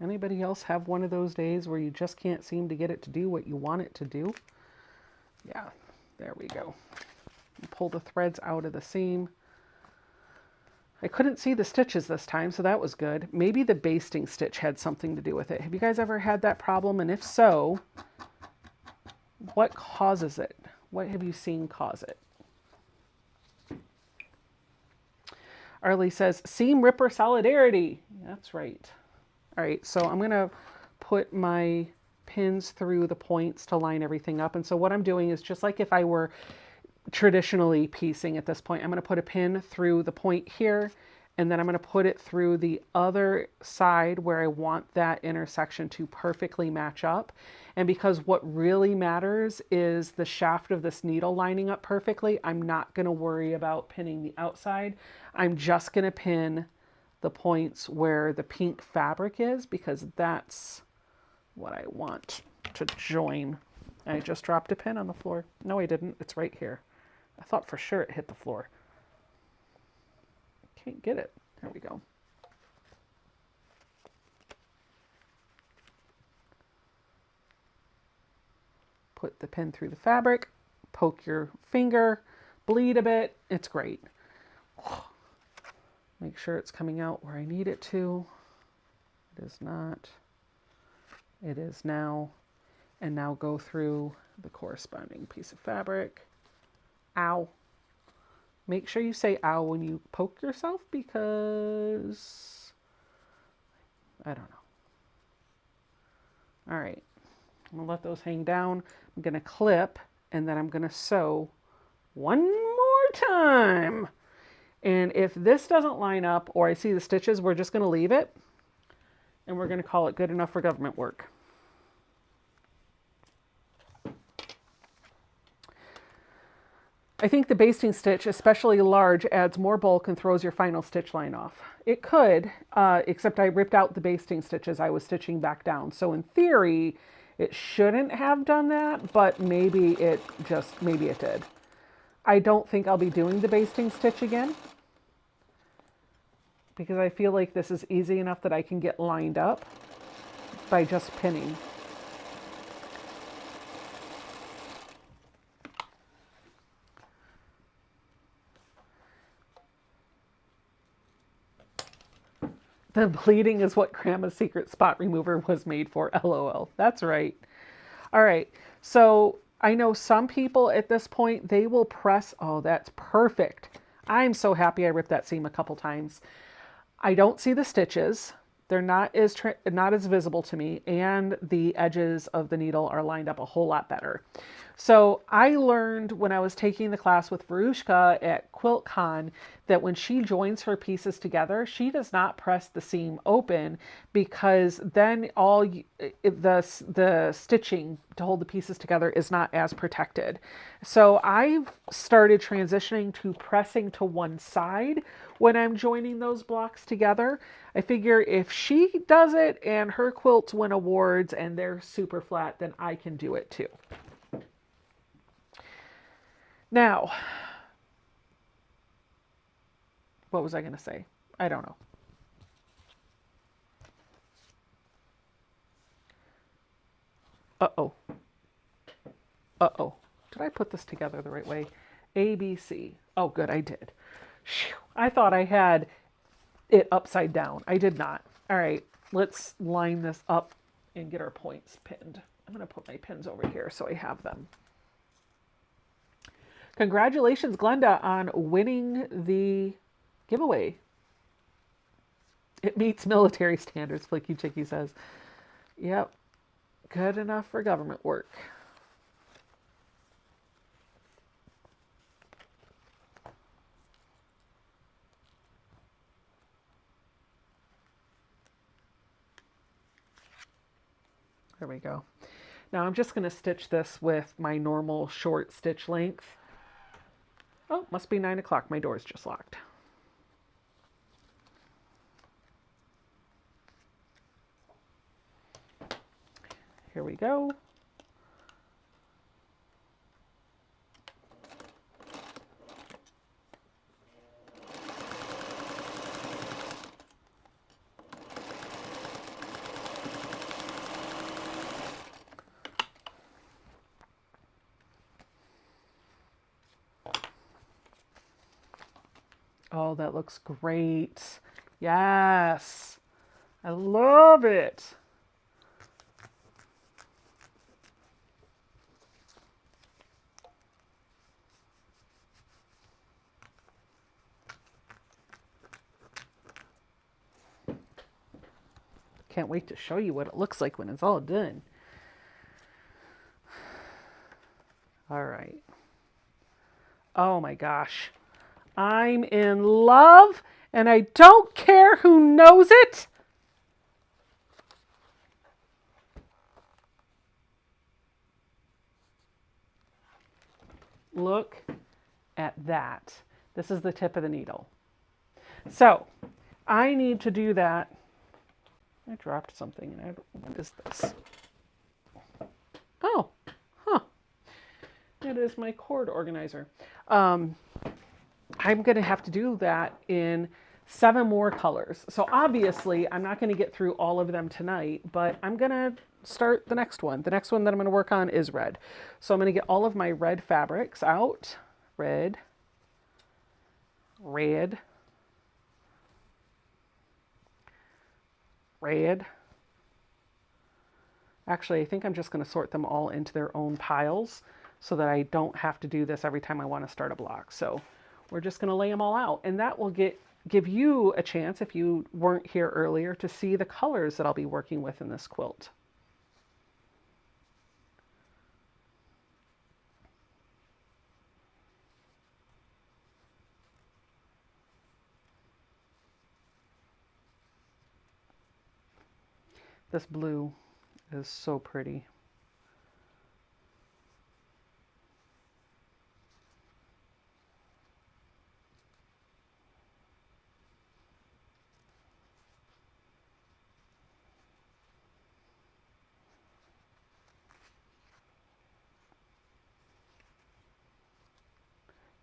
Anybody else have one of those days where you just can't seem to get it to do what you want it to do? Yeah, there we go. Pull the threads out of the seam. I couldn't see the stitches this time, so that was good. Maybe the basting stitch had something to do with it. Have you guys ever had that problem? And if so, what causes it? What have you seen cause it? Arlie says, seam ripper solidarity. That's right. All right, so I'm going to put my pins through the points to line everything up. And so what I'm doing is just like if I were traditionally piecing at this point, I'm going to put a pin through the point here, and then I'm going to put it through the other side where I want that intersection to perfectly match up. And because what really matters is the shaft of this needle lining up perfectly, I'm not going to worry about pinning the outside. I'm just going to pin the points where the pink fabric is, because that's what I want to join. I just dropped a pin on the floor. No, I didn't. It's right here. I thought for sure it hit the floor. Can't get it. There we go. Put the pin through the fabric, poke your finger, bleed a bit. It's great. Make sure it's coming out where I need it to. It is not. It is now. And now go through the corresponding piece of fabric. Ow. Make sure you say ow when you poke yourself, because I don't know. All right. I'm going to let those hang down. I'm going to clip, and then I'm going to sew one more time. And if this doesn't line up or I see the stitches, we're just going to leave it. And we're going to call it good enough for government work. I think the basting stitch, especially large, adds more bulk and throws your final stitch line off. It could, except I ripped out the basting stitches I was stitching back down. So in theory, it shouldn't have done that, but maybe it did. I don't think I'll be doing the basting stitch again, because I feel like this is easy enough that I can get lined up by just pinning. The bleeding is what Grandma's secret spot remover was made for, LOL. That's right. All right, so I know some people at this point, they will press, oh, that's perfect. I'm so happy I ripped that seam a couple times. I don't see the stitches. They're not as visible to me, and the edges of the needle are lined up a whole lot better. So I learned when I was taking the class with Verushka at Quiltcon that when she joins her pieces together, she does not press the seam open, because then the stitching to hold the pieces together is not as protected. So I've started transitioning to pressing to one side when I'm joining those blocks together. I figure if she does it and her quilts win awards and they're super flat, then I can do it too. Now, what was I going to say? I don't know. Uh-oh. Uh-oh. Did I put this together the right way? A, B, C. Oh, good, I did. Whew. I thought I had it upside down. I did not. All right, let's line this up and get our points pinned. I'm going to put my pins over here so I have them. Congratulations, Glenda, on winning the giveaway. It meets military standards, Flicky Chicky says. Yep, good enough for government work. There we go. Now I'm just going to stitch this with my normal short stitch length. Oh, must be 9 o'clock. My door's just locked. Here we go. Oh, that looks great. Yes. I love it. Can't wait to show you what it looks like when it's all done. All right. Oh my gosh. I'm in love, and I don't care who knows it. Look at that. This is the tip of the needle. So I need to do that. I dropped something. What is this? Oh, huh. It is my cord organizer. I'm going to have to do that in 7 more colors. So obviously, I'm not going to get through all of them tonight, but I'm going to start the next one. The next one that I'm going to work on is red. So I'm going to get all of my red fabrics out. Red, red, red. Actually, I think I'm just going to sort them all into their own piles so that I don't have to do this every time I want to start a block. So we're just going to lay them all out, and that will give you a chance, if you weren't here earlier, to see the colors that I'll be working with in this quilt. This blue is so pretty.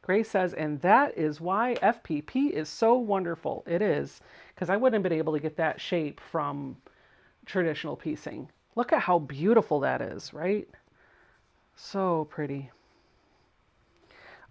Grace says, and that is why FPP is so wonderful. It is, because I wouldn't have been able to get that shape from traditional piecing. Look at how beautiful that is, right? So pretty.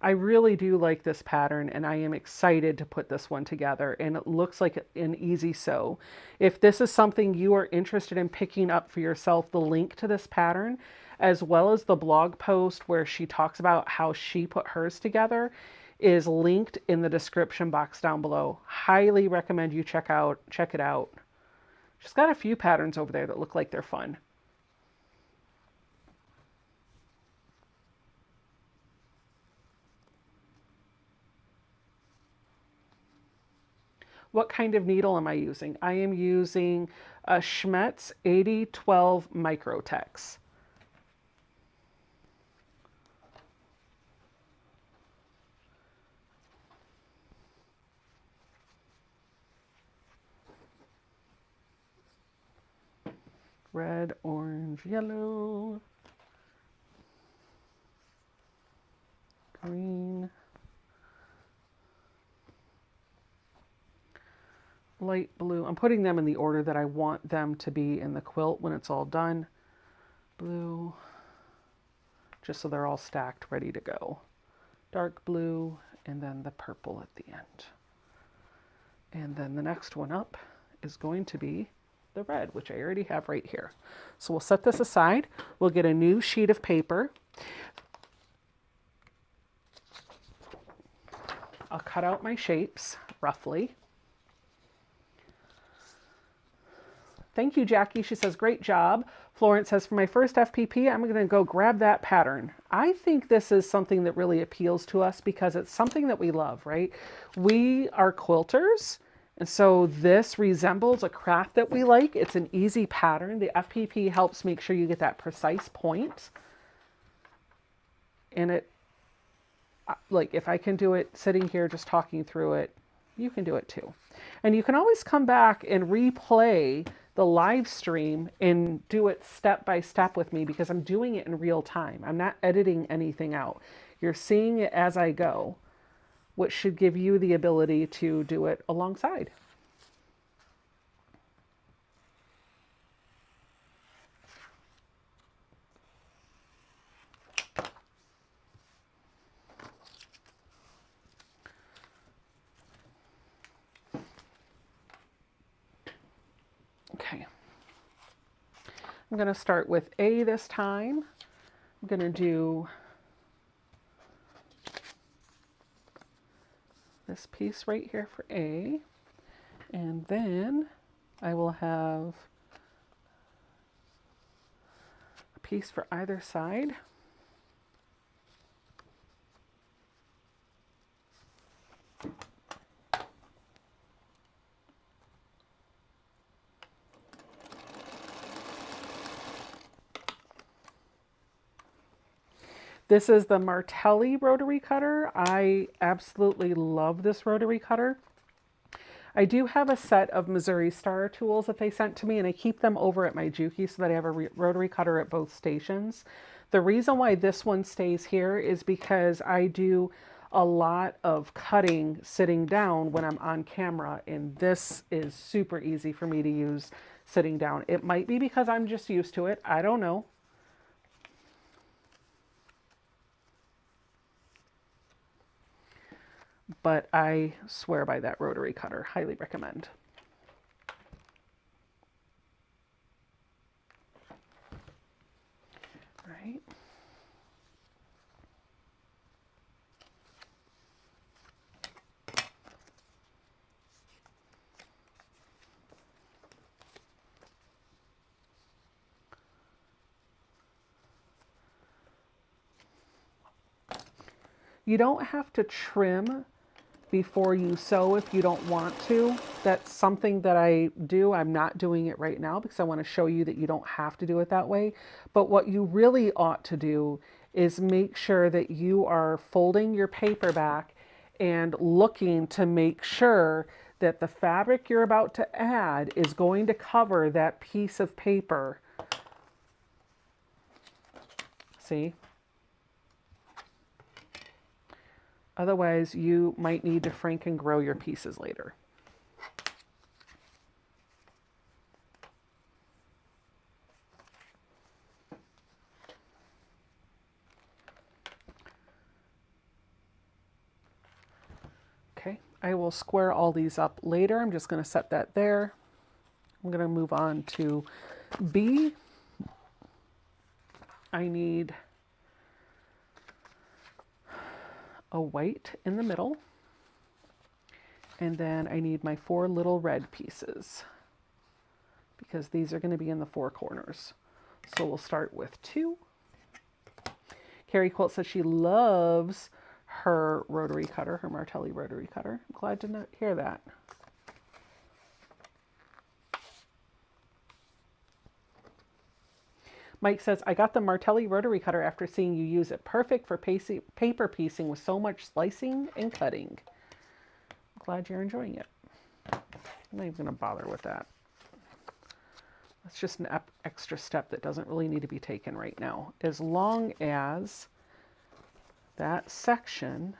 I really do like this pattern, and I am excited to put this one together, and it looks like an easy sew. If this is something you are interested in picking up for yourself, the link to this pattern, as well as the blog post where she talks about how she put hers together, is linked in the description box down below. Highly recommend you check it out. She's got a few patterns over there that look like they're fun. What kind of needle am I using? I am using a Schmetz 8012 Microtex. Red, orange, yellow, green, light blue. I'm putting them in the order that I want them to be in the quilt when it's all done. Blue, just so they're all stacked, ready to go. Dark blue, and then the purple at the end. And then the next one up is going to be the red, which I already have right here. So we'll set this aside. We'll get a new sheet of paper. I'll cut out my shapes roughly. Thank you, Jackie. She says, great job. Florence says, for my first FPP, I'm going to go grab that pattern. I think this is something that really appeals to us because it's something that we love, right? We are quilters, and so this resembles a craft that we like. It's an easy pattern. The FPP helps make sure you get that precise point. And it, like, if I can do it sitting here just talking through it, you can do it too. And you can always come back and replay the live stream and do it step by step with me because I'm doing it in real time. I'm not editing anything out. You're seeing it as I go, which should give you the ability to do it alongside. Okay. I'm going to start with A this time. I'm going to do this piece right here for A, and then I will have a piece for either side. This is the Martelli rotary cutter. I absolutely love this rotary cutter. I do have a set of Missouri Star tools that they sent to me, and I keep them over at my Juki so that I have a rotary cutter at both stations. The reason why this one stays here is because I do a lot of cutting sitting down when I'm on camera, and this is super easy for me to use sitting down. It might be because I'm just used to it. I don't know. But I swear by that rotary cutter. Highly recommend. All right. You don't have to trim before you sew if you don't want to. That's something that I do. I'm not doing it right now because I want to show you that you don't have to do it that way. But what you really ought to do is make sure that you are folding your paper back and looking to make sure that the fabric you're about to add is going to cover that piece of paper. See? Otherwise, you might need to frank and grow your pieces later. Okay, I will square all these up later. I'm just going to set that there. I'm going to move on to B. I need a white in the middle, and then I need my 4 little red pieces because these are going to be in the 4 corners. So we'll start with 2. Carrie Quilt says she loves her rotary cutter, her Martelli rotary cutter. I'm glad to not hear that. Mike says, I got the Martelli rotary cutter after seeing you use it. Perfect for paper piecing with so much slicing and cutting. I'm glad you're enjoying it. I'm not even going to bother with that. That's just an extra step that doesn't really need to be taken right now. As long as that section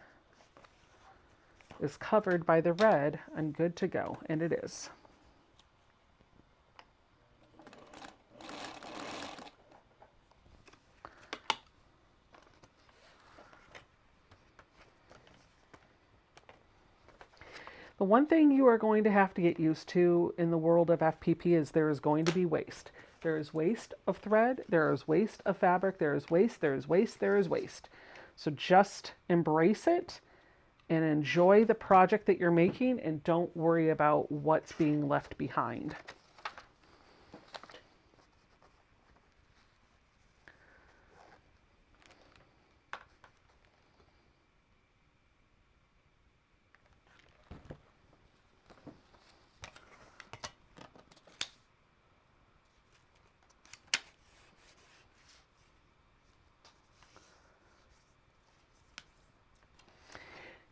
is covered by the red, I'm good to go, and it is. The one thing you are going to have to get used to in the world of FPP is there is going to be waste. There is waste of thread, there is waste of fabric, there is waste, there is waste, there is waste. So just embrace it and enjoy the project that you're making and don't worry about what's being left behind.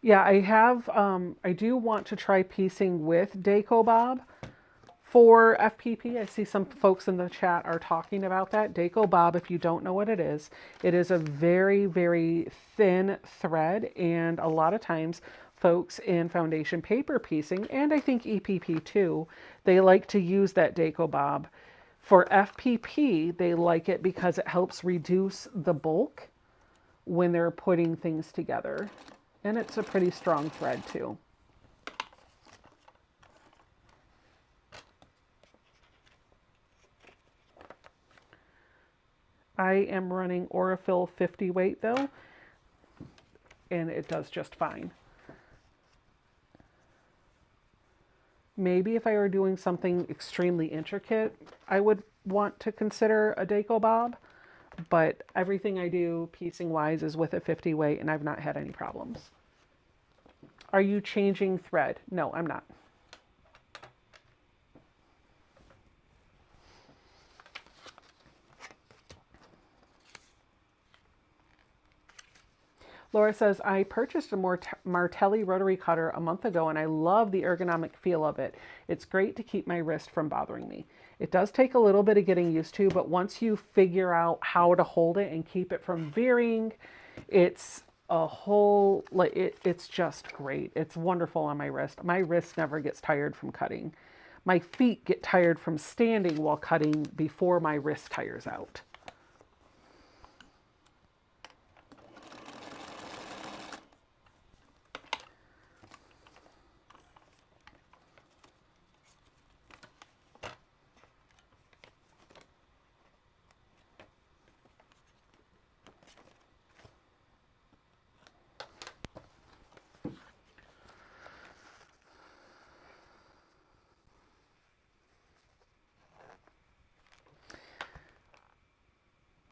Yeah, I do want to try piecing with Daco Bob for FPP. I see some folks in the chat are talking about that. Daco Bob, if you don't know what it is a very, very thin thread, and a lot of times folks in foundation paper piecing, and I think EPP too, they like to use that Daco Bob. For FPP, they like it because it helps reduce the bulk when they're putting things together. And it's a pretty strong thread too. I am running Aurifil 50 weight though, and it does just fine. Maybe if I were doing something extremely intricate, I would want to consider a Daco Bob, but everything I do piecing wise is with a 50 weight and I've not had any problems. Are you changing thread? No, I'm not. Laura says, I purchased a Martelli rotary cutter a month ago and I love the ergonomic feel of it. It's great to keep my wrist from bothering me. It does take a little bit of getting used to, but once you figure out how to hold it and keep it from veering, it's a whole, like, it's just great. It's wonderful on my wrist. My wrist never gets tired from cutting. My feet get tired from standing while cutting before my wrist tires out.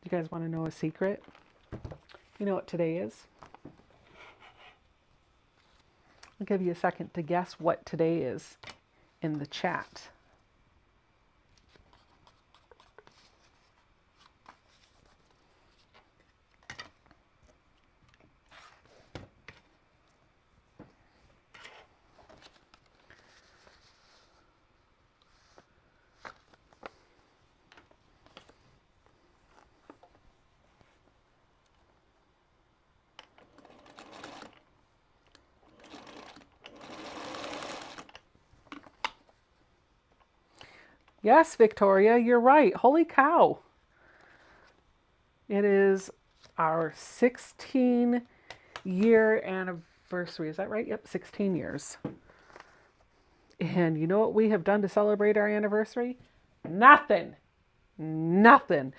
You guys want to know a secret? You know what today is? I'll give you a second to guess what today is in the chat. Yes, Victoria, you're right. Holy cow. It is our 16-year anniversary. Is that right? Yep, 16 years. And you know what we have done to celebrate our anniversary? Nothing. Nothing.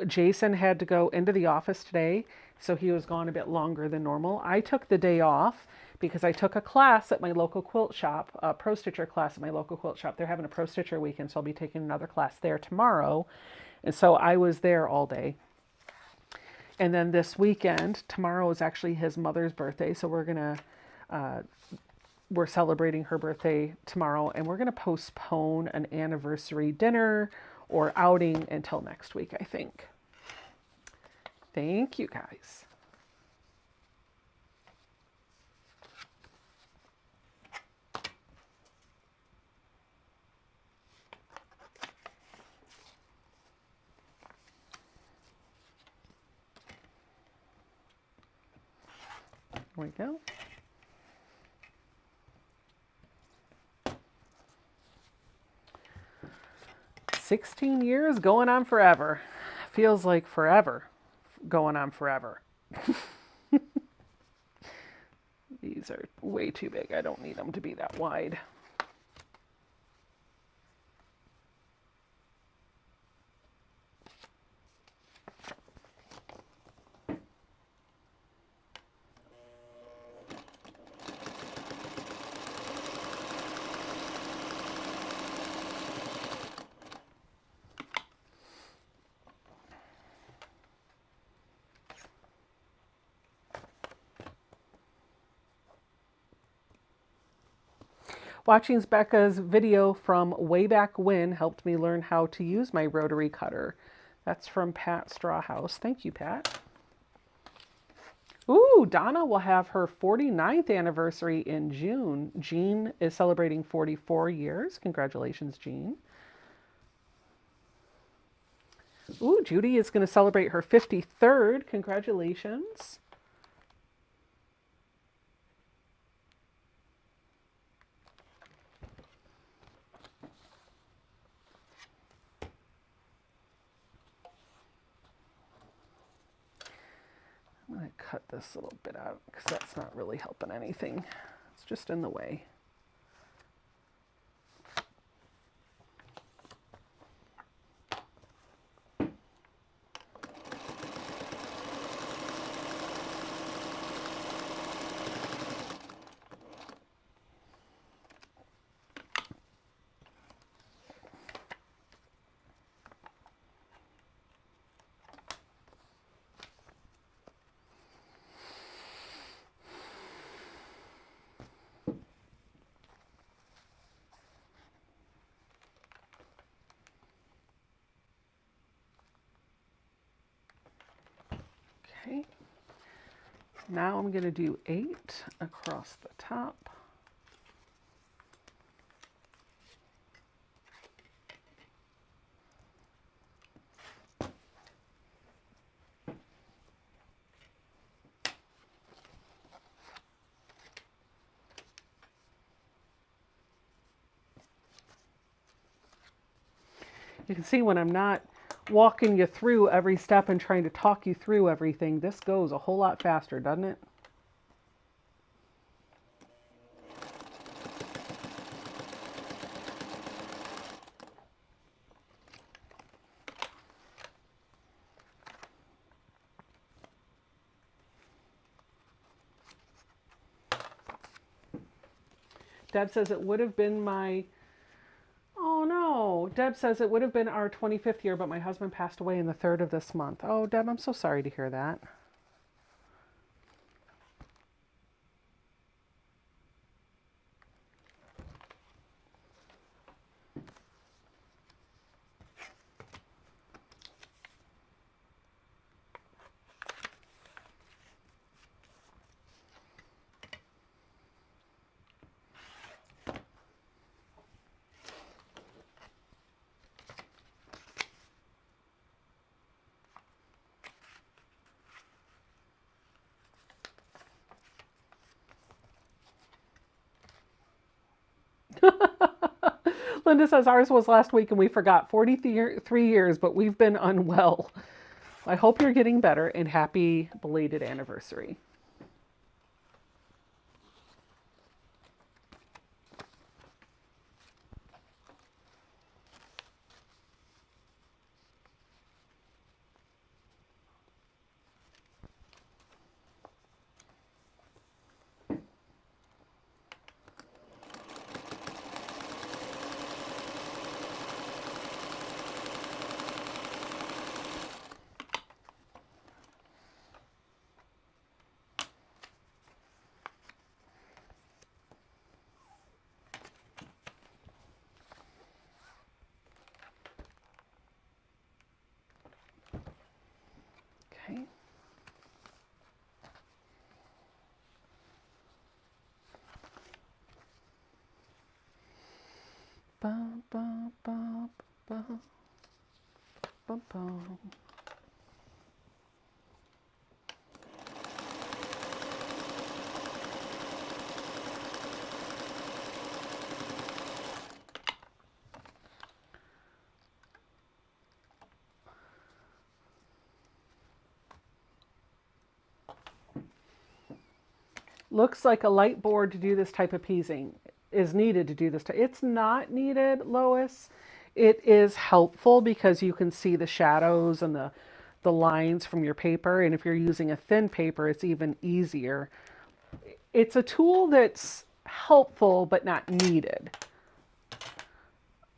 Jason had to go into the office today, so he was gone a bit longer than normal. I took the day off because I took a class at my local quilt shop, a pro stitcher class at my local quilt shop. They're having a pro stitcher weekend, so I'll be taking another class there tomorrow. And so I was there all day. And then this weekend, tomorrow is actually his mother's birthday, so we're celebrating her birthday tomorrow, and we're gonna postpone an anniversary dinner or outing until next week, I think. Thank you, guys. There we go. "16 years, going on forever." Feels like forever, going on forever. These are way too big. I don't need them to be that wide. Watching Becca's video from way back when helped me learn how to use my rotary cutter. That's from Pat Strawhouse. Thank you, Pat. Ooh, Donna will have her 49th anniversary in June. Jean is celebrating 44 years. Congratulations, Jean. Ooh, Judy is going to celebrate her 53rd. Congratulations. I'm going to cut this little bit out because that's not really helping anything. It's just in the way. Okay. Now I'm going to do 8 across the top. You can see when I'm not walking you through every step and trying to talk you through everything, this goes a whole lot faster, doesn't it? Deb says it would have been my, oh no, Deb says it would have been our 25th year, but my husband passed away in the 3rd of this month. Oh, Deb, I'm so sorry to hear that. Linda says ours was last week and we forgot 43 years, but we've been unwell. I hope you're getting better and happy belated anniversary. Okay. Bum, bum, bum, bum, bum, bum. Looks like a light board to do this type of piecing is needed to do this. It's not needed, Lois. It is helpful because you can see the shadows and the lines from your paper. And if you're using a thin paper, it's even easier. It's a tool that's helpful but not needed.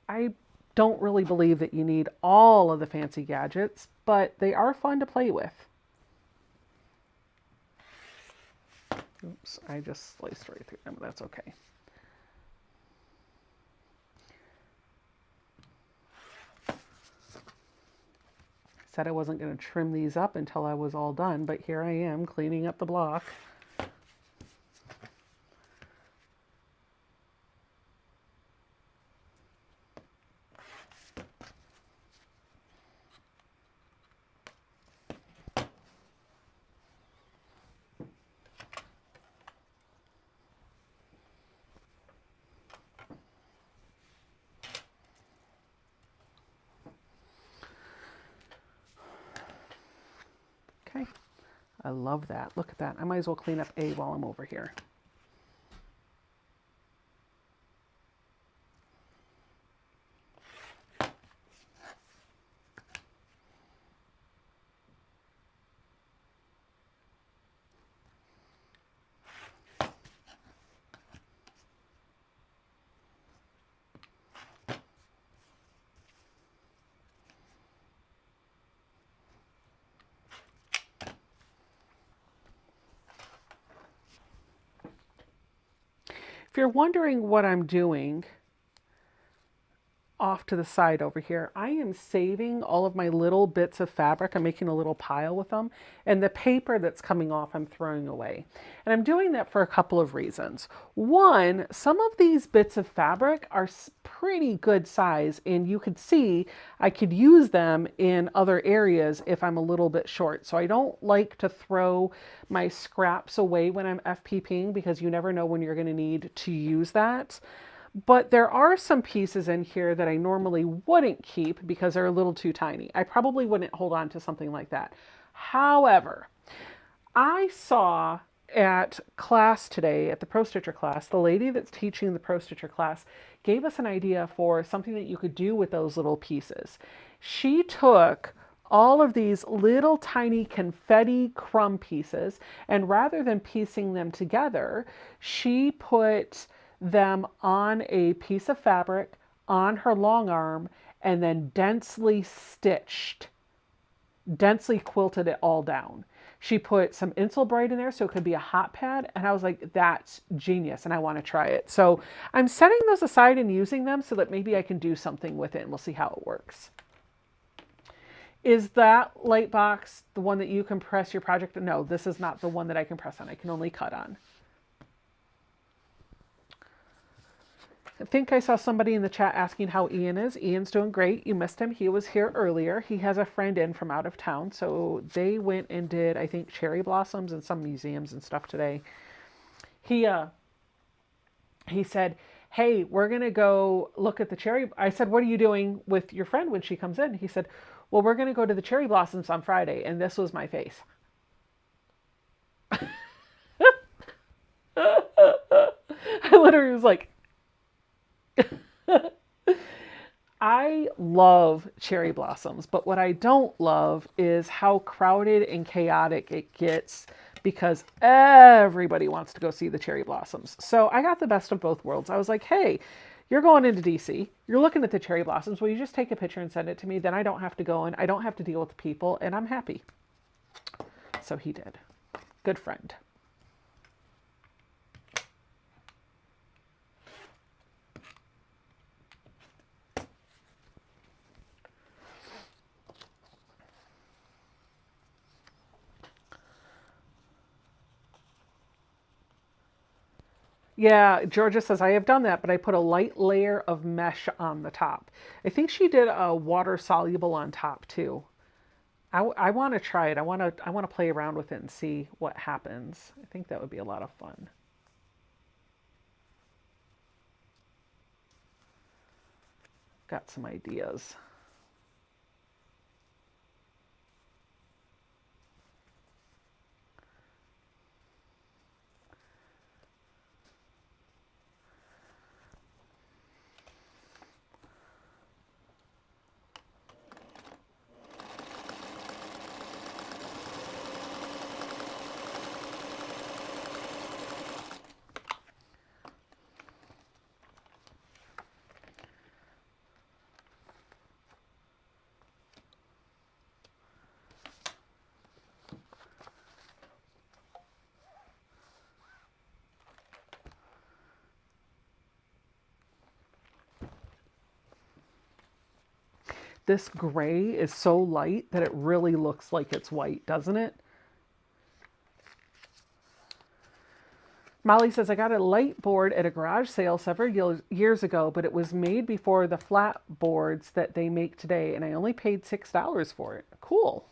I don't really believe that you need all of the fancy gadgets, but they are fun to play with. Oops, I just sliced right through them. That's okay. I said I wasn't going to trim these up until I was all done, but here I am cleaning up the block. Okay, I love that. Look at that. I might as well clean up A while I'm over here. If you're wondering what I'm doing, off to the side over here. I am saving all of my little bits of fabric. I'm making a little pile with them. And the paper that's coming off, I'm throwing away. And I'm doing that for a couple of reasons. One, some of these bits of fabric are pretty good size, and you could see I could use them in other areas if I'm a little bit short. So I don't like to throw my scraps away when I'm FPPing, because you never know when you're going to need to use that. But there are some pieces in here that I normally wouldn't keep because they're a little too tiny. I probably wouldn't hold on to something like that. However, I saw at class today, at the Pro Stitcher class, the lady that's teaching the Pro Stitcher class gave us an idea for something that you could do with those little pieces. She took all of these little tiny confetti crumb pieces, and rather than piecing them together, she put them on a piece of fabric on her long arm and then densely quilted it all down. She put some Insul Bright in there so it could be a hot pad, and I was like, that's genius, and I want to try it. So I'm setting those aside and using them so that maybe I can do something with it, and we'll see how it works. Is that light box the one that you can press your project? No, this is not the one that I can press on. I can only cut on. I think I saw somebody in the chat asking how Ian is. Ian's doing great. You missed him. He was here earlier. He has a friend in from out of town. So they went and did, I think, cherry blossoms and some museums and stuff today. He said, hey, we're going to go look at the cherry. I said, what are you doing with your friend when she comes in? He said, well, we're going to go to the cherry blossoms on Friday. And this was my face. I literally was like, I love cherry blossoms, but what I don't love is how crowded and chaotic it gets because everybody wants to go see the cherry blossoms. So I got the best of both worlds. I was like, hey, you're going into DC, you're looking at the cherry blossoms. Will you just take a picture and send it to me? Then I don't have to go in, I don't have to deal with the people, and I'm happy. So he did. Good friend. Yeah, Georgia says, I have done that, but I put a light layer of mesh on the top. I think she did a water soluble on top too. I want to try it. I want to play around with it and see what happens. I think that would be a lot of fun. Got some ideas. This gray is so light that it really looks like it's white, doesn't it? Molly says, I got a light board at a garage sale several years ago, but it was made before the flat boards that they make today, and I only paid $6 for it. Cool.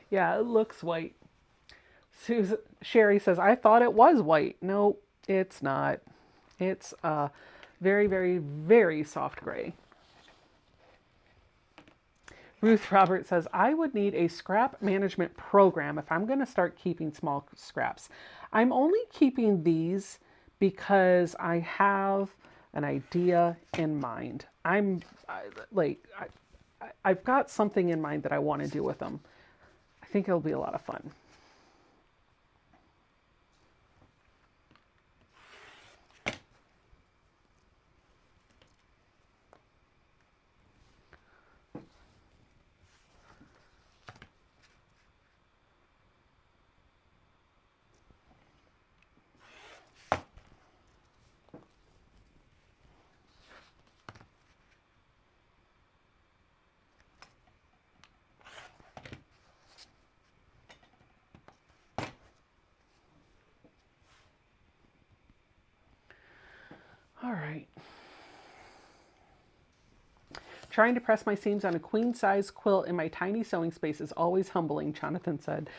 Yeah, it looks white. Sherry says, I thought it was white. No, it's not. It's very, very, very soft gray. Ruth Roberts says, I would need a scrap management program if I'm going to start keeping small scraps. I'm only keeping these because I have an idea in mind. I've got something in mind that I want to do with them. I think it'll be a lot of fun. All right. Trying to press my seams on a queen size quilt in my tiny sewing space is always humbling, Jonathan said.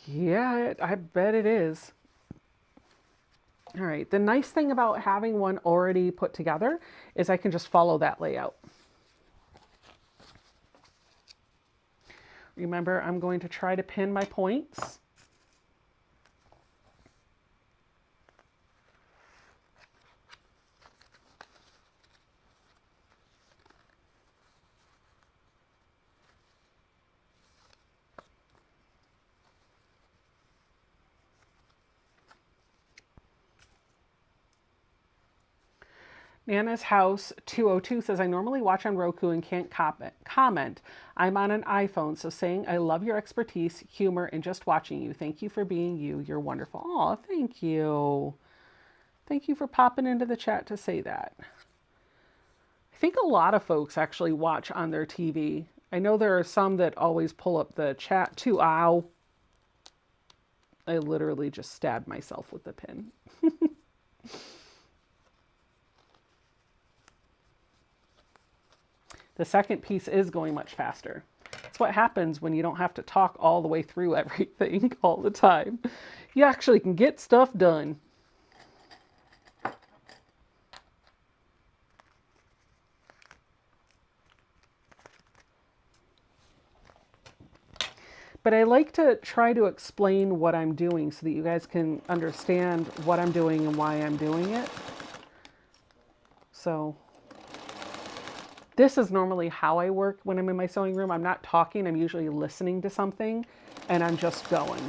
Yeah, I bet it is. All right, the nice thing about having one already put together is I can just follow that layout. Remember, I'm going to try to pin my points. Nana's House 202 says, I normally watch on Roku and can't comment. I'm on an iPhone, so saying I love your expertise, humor, and just watching you. Thank you for being you. You're wonderful. Oh, thank you. Thank you for popping into the chat to say that. I think a lot of folks actually watch on their TV. I know there are some that always pull up the chat too. Ow. I literally just stabbed myself with the pin. The second piece is going much faster. That's what happens when you don't have to talk all the way through everything all the time. You actually can get stuff done. But I like to try to explain what I'm doing so that you guys can understand what I'm doing and why I'm doing it. So this is normally how I work when I'm in my sewing room. I'm not talking, I'm usually listening to something and I'm just going.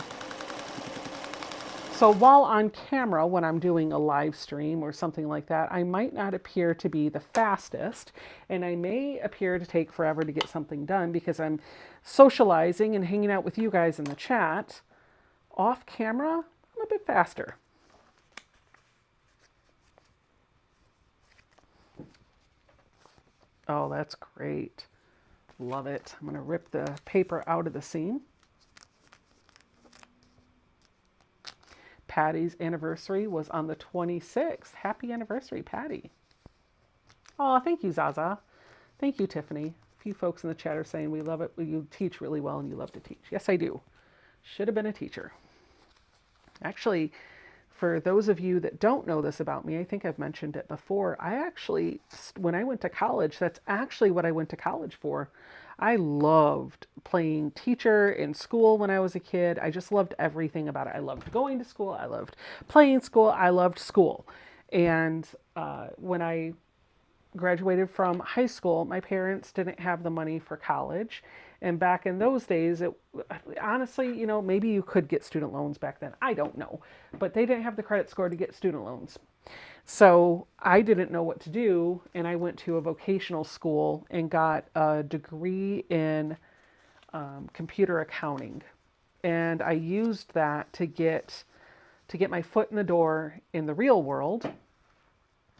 So while on camera, when I'm doing a live stream or something like that, I might not appear to be the fastest and I may appear to take forever to get something done because I'm socializing and hanging out with you guys in the chat. Off camera, I'm a bit faster. Oh, that's great. Love it. I'm going to rip the paper out of the seam. Patty's anniversary was on the 26th. Happy anniversary, Patty. Oh, thank you, Zaza. Thank you, Tiffany. A few folks in the chat are saying we love it. You teach really well and you love to teach. Yes, I do. Should have been a teacher. Actually, for those of you that don't know this about me, I think I've mentioned it before. I actually, when I went to college, that's actually what I went to college for. I loved playing teacher in school when I was a kid. I just loved everything about it. I loved going to school. I loved playing school. I loved school. And when I graduated from high school, my parents didn't have the money for college. And back in those days, honestly, you know, maybe you could get student loans back then. I don't know. But they didn't have the credit score to get student loans. So I didn't know what to do. And I went to a vocational school and got a degree in computer accounting. And I used that to get my foot in the door in the real world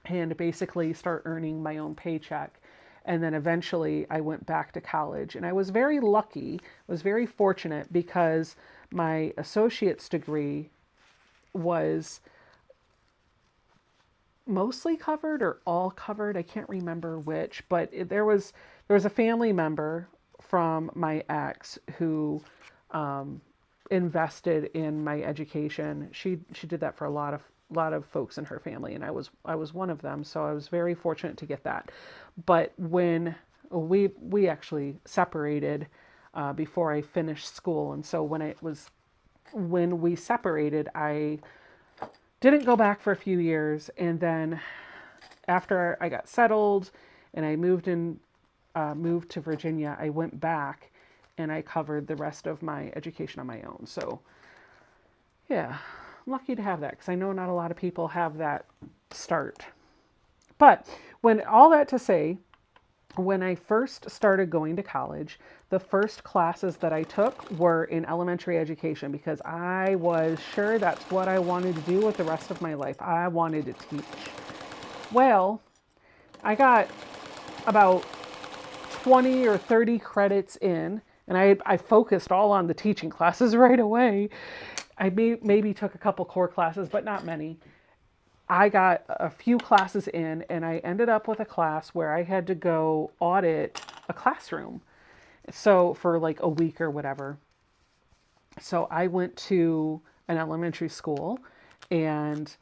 and basically start earning my own paycheck. And then eventually I went back to college. And I was very lucky, was very fortunate because my associate's degree was mostly covered or all covered. I can't remember which, but there was a family member from my ex who invested in my education. She did that for a lot of folks in her family, and I was one of them, so I was very fortunate to get that. But when we actually separated before I finished school. And so when we separated, I didn't go back for a few years. And then after I got settled and I moved to Virginia, I went back and I covered the rest of my education on my own. So yeah, I'm lucky to have that because I know not a lot of people have that start. But when all that to say, when I first started going to college, the first classes that I took were in elementary education because I was sure that's what I wanted to do with the rest of my life. I wanted to teach. Well, I got about 20 or 30 credits in, and I focused all on the teaching classes right away. I maybe took a couple core classes, but not many. I got a few classes in, and I ended up with a class where I had to go audit a classroom. So for like a week or whatever. So I went to an elementary school, and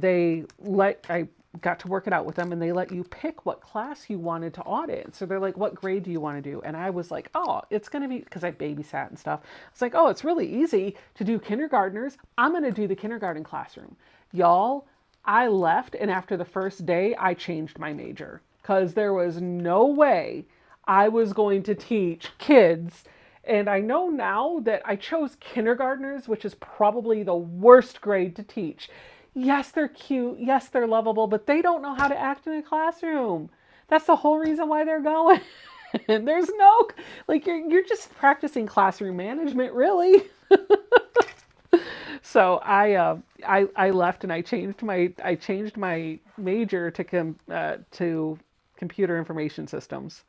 I got to work it out with them, and they let you pick what class you wanted to audit. So they're like, what grade do you want to do? And I was like, oh, it's going to be, because I babysat and stuff. It's like, oh, it's really easy to do kindergartners. I'm going to do the kindergarten classroom. Y'all, I left, and after the first day, I changed my major because there was no way I was going to teach kids. And I know now that I chose kindergartners, which is probably the worst grade to teach. Yes, they're cute. Yes, they're lovable, but they don't know how to act in a classroom. That's the whole reason why they're going. And there's no, like, you're just practicing classroom management, really. So I left and I changed my major to computer information systems.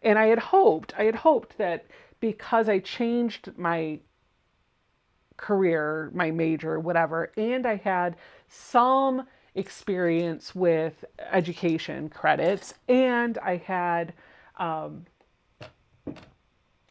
And I had hoped that because I changed my career, my major, whatever, and I had some experience with education credits, and I had a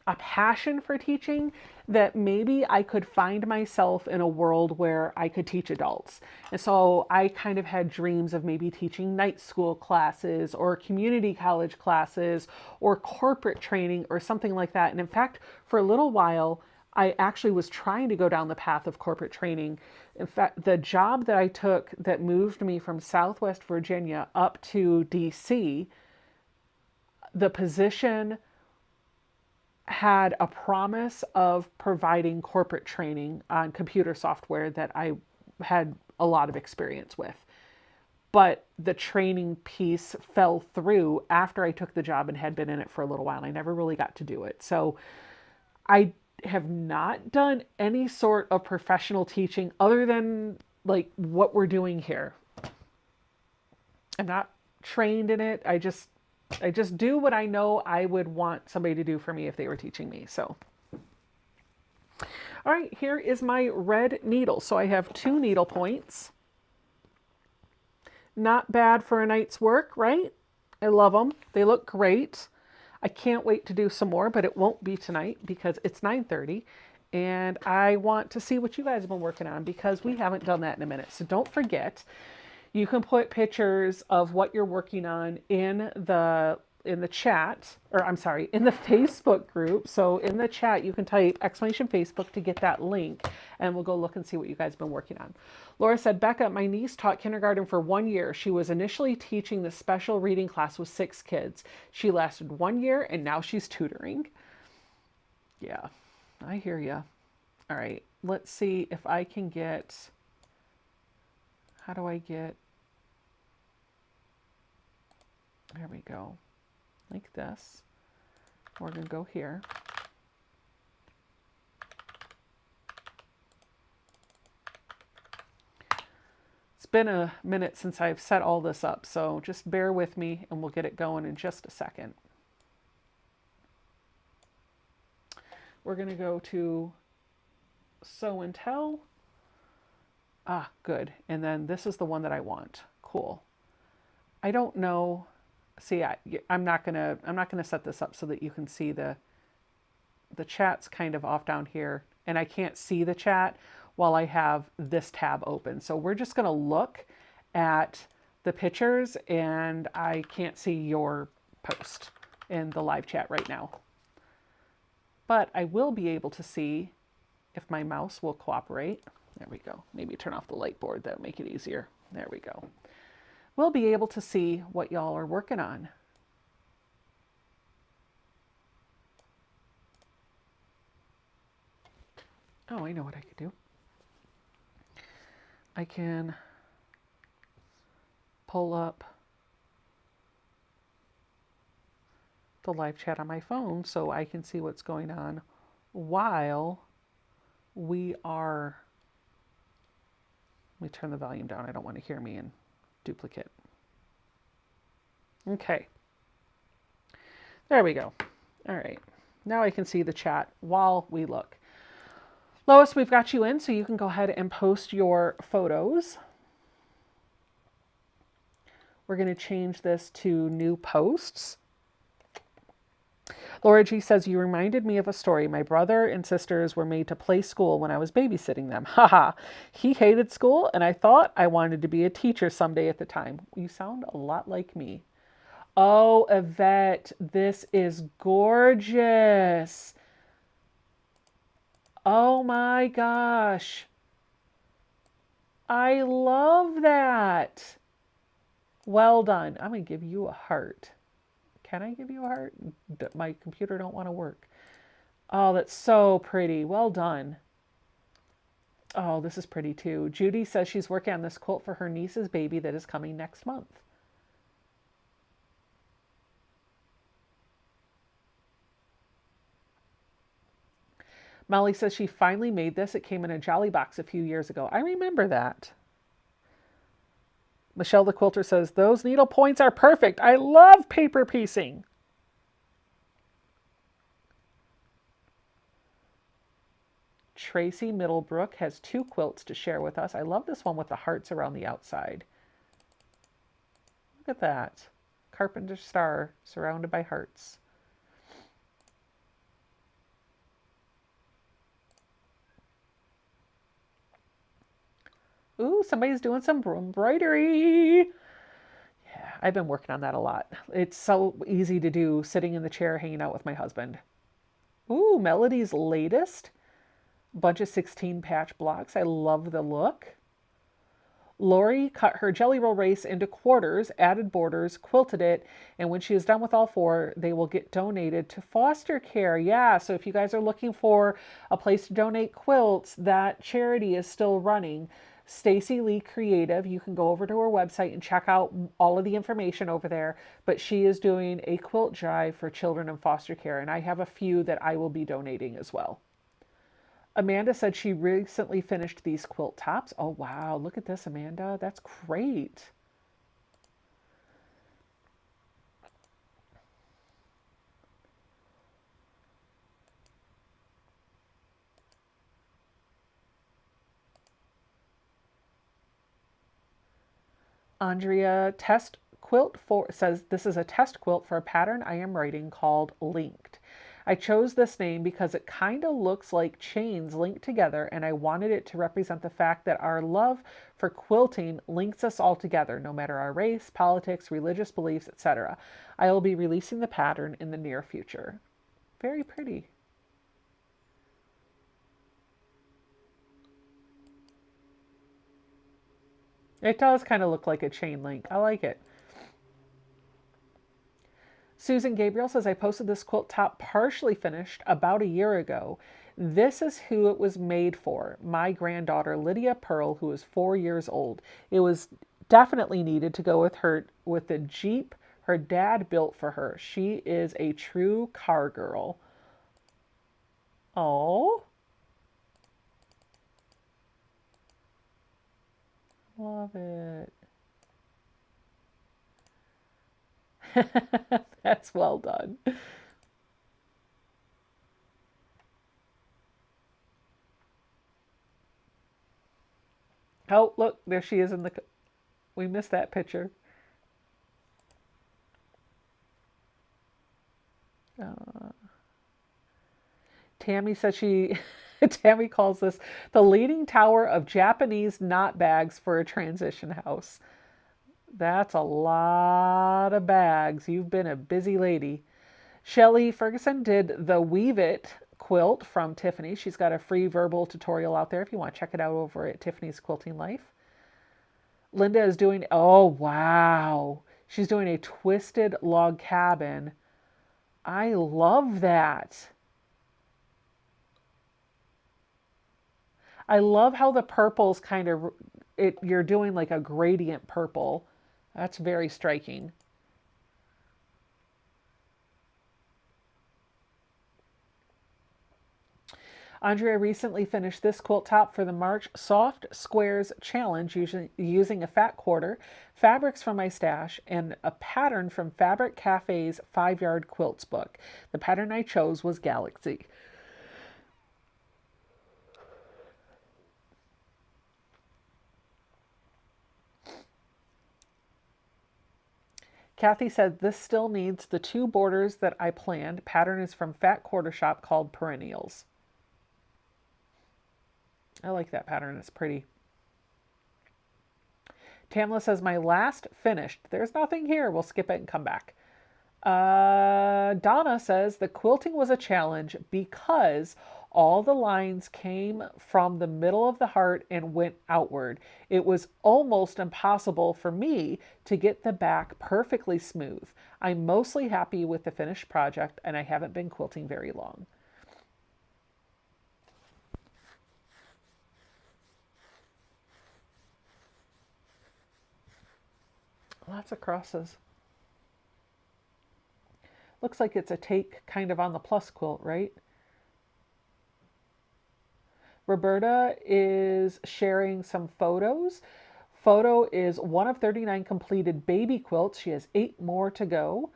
passion for teaching, that maybe I could find myself in a world where I could teach adults. And so I kind of had dreams of maybe teaching night school classes or community college classes or corporate training or something like that. And in fact, for a little while, I actually was trying to go down the path of corporate training. In fact, the job that I took that moved me from Southwest Virginia up to DC, the position had a promise of providing corporate training on computer software that I had a lot of experience with. But the training piece fell through after I took the job and had been in it for a little while. I never really got to do it. So I have not done any sort of professional teaching other than like what we're doing here. I'm not trained in it. I just do what I know I would want somebody to do for me if they were teaching me. So, all right, here is my red needle. So I have 2 needle points. Not bad for a night's work, right? I love them. They look great. I can't wait to do some more, but it won't be tonight because it's 9:30. And I want to see what you guys have been working on because we haven't done that in a minute. So don't forget, you can put pictures of what you're working on in the chat, or I'm sorry, in the Facebook group. So in the chat, you can type !Facebook to get that link, and we'll go look and see what you guys have been working on. Laura said, Becca, my niece taught kindergarten for 1 year. She was initially teaching the special reading class with 6 kids. She lasted 1 year, and now she's tutoring. Yeah, I hear you. All right, let's see if I can get, how do I get, there we go, like this. We're going to go here. It's been a minute since I've set all this up, so just bear with me and we'll get it going in just a second. We're going to go to Sew and Tell. Ah, good. And then this is the one that I want. Cool. I don't know. See, I'm not gonna set this up so that you can see the chat's kind of off down here, and I can't see the chat while I have this tab open. So we're just gonna look at the pictures, and I can't see your post. in the live chat right now. But I will be able to see if my mouse will cooperate. There we go. Maybe turn off the light board. That'll make it easier. There we go. We'll be able to see what y'all are working on. Oh, I know what I could do. I can pull up the live chat on my phone so I can see what's going on while we are... Let me turn the volume down. I don't want to hear me in duplicate. Okay. There we go. All right. Now I can see the chat while we look. Lois, we've got you in, so you can go ahead and post your photos. We're going to change this to new posts. Laura G says, you reminded me of a story. My brother and sisters were made to play school when I was babysitting them. Haha. He hated school, and I thought I wanted to be a teacher someday at the time. You sound a lot like me. Oh, Yvette, this is gorgeous. Oh my gosh. I love that. Well done. I'm going to give you a heart. Can I give you a heart? My computer don't want to work. Oh, that's so pretty. Well done. Oh, this is pretty too. Judy says she's working on this quilt for her niece's baby that is coming next month. Molly says she finally made this. It came in a Jolly box a few years ago. I remember that. Michelle the Quilter says, those needle points are perfect. I love paper piecing. Tracy Middlebrook has 2 quilts to share with us. I love this one with the hearts around the outside. Look at that. Carpenter star surrounded by hearts. Ooh, somebody's doing some embroidery. Yeah, I've been working on that a lot. It's so easy to do sitting in the chair hanging out with my husband. Ooh, Melody's latest. Bunch of 16 patch blocks. I love the look. Lori cut her Jelly Roll Race into quarters, added borders, quilted it, and when she is done with all 4, they will get donated to foster care. Yeah, so if you guys are looking for a place to donate quilts, that charity is still running. Stacy Lee Creative, you can go over to her website and check out all of the information over there, but she is doing a quilt drive for children in foster care, and I have a few that I will be donating as well. Amanda said she recently finished these quilt tops. Oh, wow. Look at this, Amanda. That's great. Andrea Test Quilt says this is a test quilt for a pattern I am writing called Linked. I chose this name because it kind of looks like chains linked together, and I wanted it to represent the fact that our love for quilting links us all together, no matter our race, politics, religious beliefs, etc. I will be releasing the pattern in the near future. Very pretty. It does kind of look like a chain link. I like it. Susan Gabriel says, I posted this quilt top partially finished about a year ago. This is who it was made for. My granddaughter, Lydia Pearl, who is 4 years old. It was definitely needed to go with the Jeep her dad built for her. She is a true car girl. Oh. Love it. That's well done. Oh, look, there she is in the... We missed that picture. Tammy says she... Tammy calls this the leaning tower of Japanese knot bags for a transition house. That's a lot of bags. You've been a busy lady. Shelly Ferguson did the Weave It quilt from Tiffany. She's got a free verbal tutorial out there if you want to check it out over at Tiffany's Quilting Life. Linda is doing, oh wow, she's doing a twisted log cabin. I love that. I love how the purple's kind of, you're doing like a gradient purple. That's very striking. Andrea recently finished this quilt top for the March Soft Squares Challenge using a fat quarter, fabrics from my stash, and a pattern from Fabric Cafe's 5-Yard Quilts book. The pattern I chose was Galaxy. Kathy said this still needs the 2 borders that I planned. Pattern is from Fat Quarter Shop called Perennials. I like that pattern. It's pretty. Tamla says, my last finished. There's nothing here. We'll skip it and come back. Donna says, the quilting was a challenge because all the lines came from the middle of the heart and went outward. It was almost impossible for me to get the back perfectly smooth. I'm mostly happy with the finished project, and I haven't been quilting very long. Lots of crosses. Looks like it's a take kind of on the plus quilt, right? Roberta is sharing some photos. Photo is one of 39 completed baby quilts. She has 8 more to go.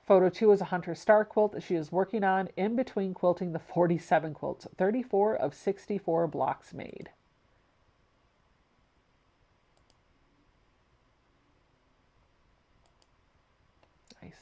Photo 2 is a Hunter Star quilt that she is working on in between quilting the 47 quilts. 34 of 64 blocks made. Nice.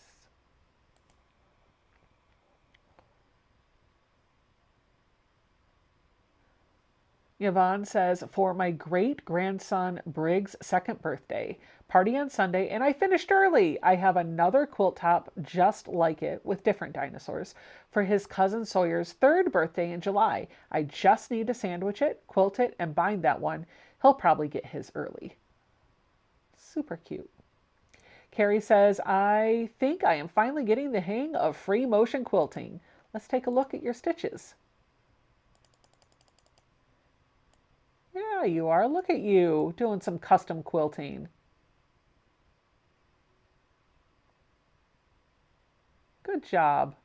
Yvonne says, for my great-grandson Briggs' 2nd birthday, party on Sunday, and I finished early. I have another quilt top just like it with different dinosaurs for his cousin Sawyer's 3rd birthday in July. I just need to sandwich it, quilt it, and bind that one. He'll probably get his early. Super cute. Carrie says, I think I am finally getting the hang of free motion quilting. Let's take a look at your stitches. Yeah, you are. Look at you doing some custom quilting. Good job.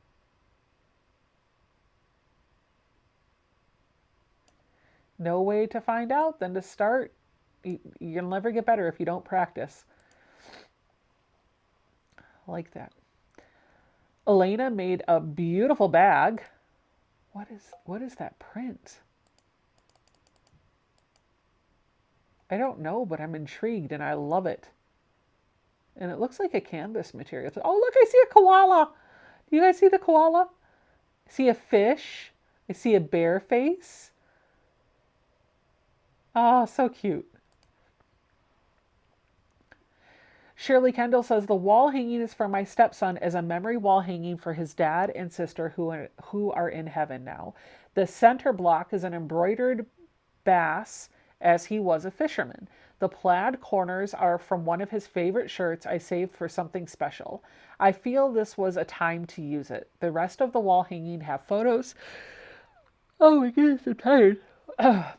No way to find out than to start. You'll never get better if you don't practice. I like that. Elena made a beautiful bag. What is that print? I don't know, but I'm intrigued and I love it. And it looks like a canvas material. Oh, look, I see a koala. Do you guys see the koala? I see a fish. I see a bear face. Oh, so cute. Shirley Kendall says, the wall hanging is for my stepson as a memory wall hanging for his dad and sister who are in heaven now. The center block is an embroidered bass as he was a fisherman. The plaid corners are from one of his favorite shirts I saved for something special. I feel this was a time to use it. The rest of the wall hanging have photos. Oh my goodness, I'm tired.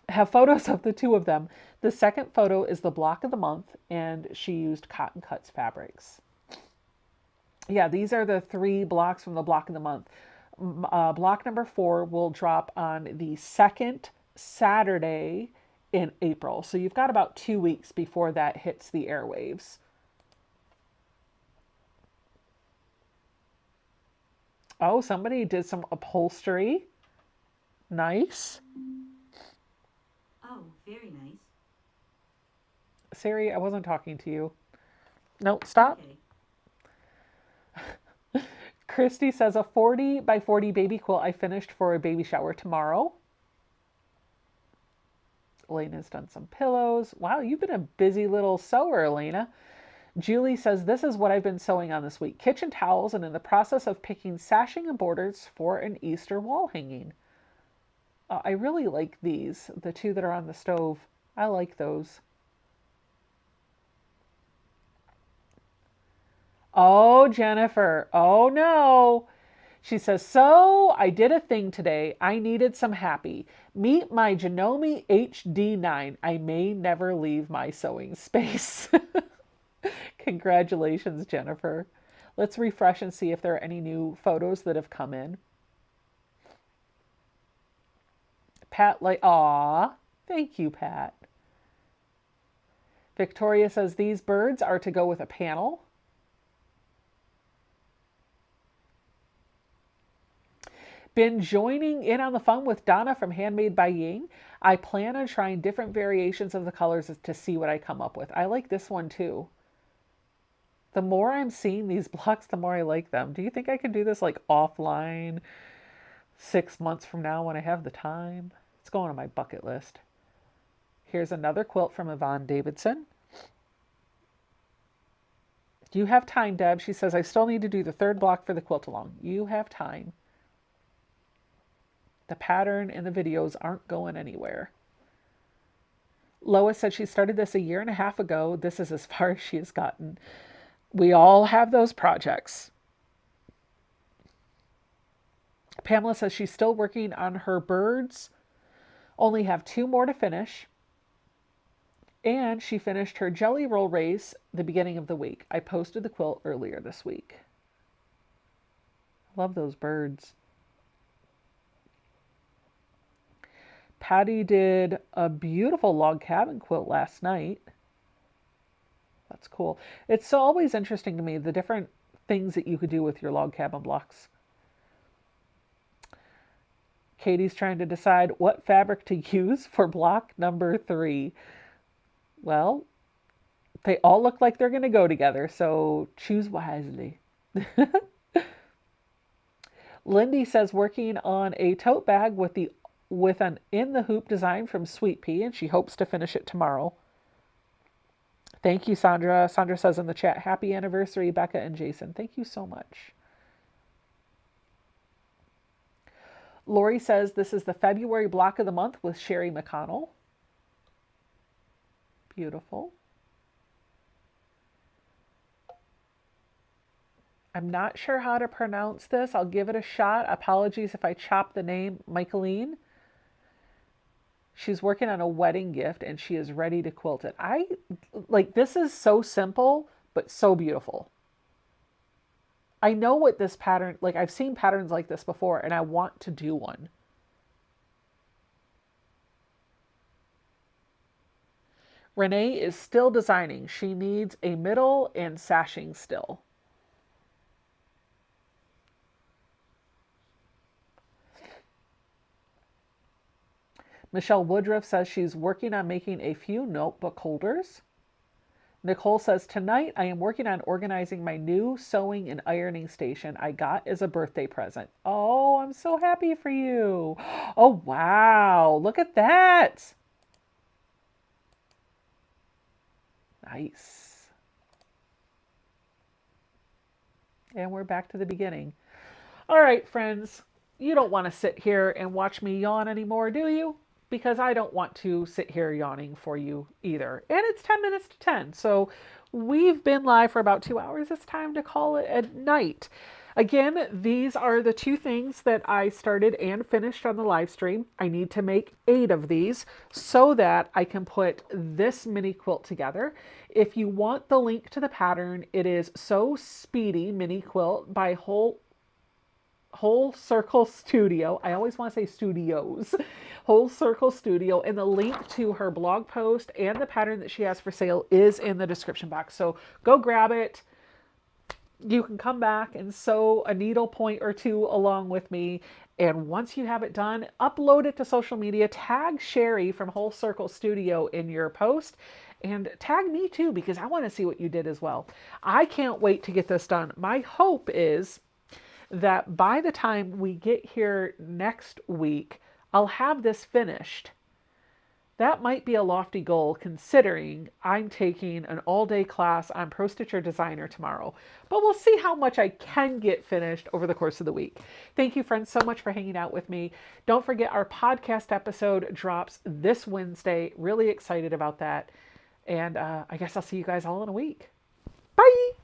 Have photos of the 2 of them. The second photo is the block of the month, and she used Cotton Cuts fabrics. Yeah, these are the 3 blocks from the block of the month. Block number 4 will drop on the 2nd Saturday in April. So you've got about 2 weeks before that hits the airwaves. Oh, somebody did some upholstery. Nice. Oh, very nice. Siri, I wasn't talking to you. No, stop. Okay. Christy says, a 40 by 40 baby quilt I finished for a baby shower tomorrow. Elena's done some pillows. Wow, you've been a busy little sewer, Elena. Julie says, this is what I've been sewing on this week. Kitchen towels and in the process of picking sashing and borders for an Easter wall hanging. I really like these, the two that are on the stove. I like those. Oh, Jennifer. Oh, no. She says, so I did a thing today. I needed some happy. Meet my Janome HD9. I may never leave my sewing space. Congratulations, Jennifer. Let's refresh and see if there are any new photos that have come in. Pat, like, aw, thank you, Pat. Victoria says these birds are to go with a panel. Been joining in on the fun with Donna from Handmade by Ying. I plan on trying different variations of the colors to see what I come up with. I like this one too. The more I'm seeing these blocks, the more I like them. Do you think I can do this like offline 6 months from now when I have the time? It's going on my bucket list. Here's another quilt from Yvonne Davidson. Do you have time, Deb? She says, I still need to do the third block for the quilt along. You have time. The pattern and the videos aren't going anywhere. Lois said she started this a year and a half ago. This is as far as she has gotten. We all have those projects. Pamela says she's still working on her birds. Only have 2 more to finish. And she finished her jelly roll race the beginning of the week. I posted the quilt earlier this week. Love those birds. Patty did a beautiful log cabin quilt last night. That's cool. It's always interesting to me, the different things that you could do with your log cabin blocks. Katie's trying to decide what fabric to use for block number 3. Well, they all look like they're going to go together, so choose wisely. Lindy says working on a tote bag with an in the hoop design from Sweet Pea, and she hopes to finish it tomorrow. Thank you, Sandra. Sandra says in the chat, happy anniversary, Becca and Jason. Thank you so much. Lori says this is the February block of the month with Sherry McConnell. Beautiful. I'm not sure how to pronounce this. I'll give it a shot. Apologies if I chop the name. Michaeline. She's working on a wedding gift and she is ready to quilt it. This is so simple, but so beautiful. I know what this pattern, I've seen patterns like this before and I want to do one. Renee is still designing. She needs a middle and sashing still. Michelle Woodruff says she's working on making a few notebook holders. Nicole says, tonight I am working on organizing my new sewing and ironing station I got as a birthday present. Oh, I'm so happy for you. Oh, wow. Look at that. Nice. And we're back to the beginning. All right, friends. You don't want to sit here and watch me yawn anymore, do you? Because I don't want to sit here yawning for you either. And it's 10 minutes to 10. So we've been live for about 2 hours. It's time to call it at night. Again, these are the 2 things that I started and finished on the live stream. I need to make 8 of these so that I can put this mini quilt together. If you want the link to the pattern, it is Sew Speedy Mini Quilt by Whole Circle Studio. I always want to say studios. Whole Circle Studio, and the link to her blog post and the pattern that she has for sale is in the description box. So go grab it. You can come back and sew a needle point or 2 along with me. And once you have it done, upload it to social media. Tag Sherry from Whole Circle Studio in your post. And tag me too, because I want to see what you did as well. I can't wait to get this done. My hope is that by the time we get here next week, I'll have this finished That might be a lofty goal considering I'm taking an all-day class on Pro Stitcher Designer tomorrow, but we'll see how much I can get finished over the course of the week. Thank you, friends, so much for hanging out with me. Don't forget our podcast episode drops this Wednesday. Really excited about that. And I guess I'll see you guys all in a week. Bye!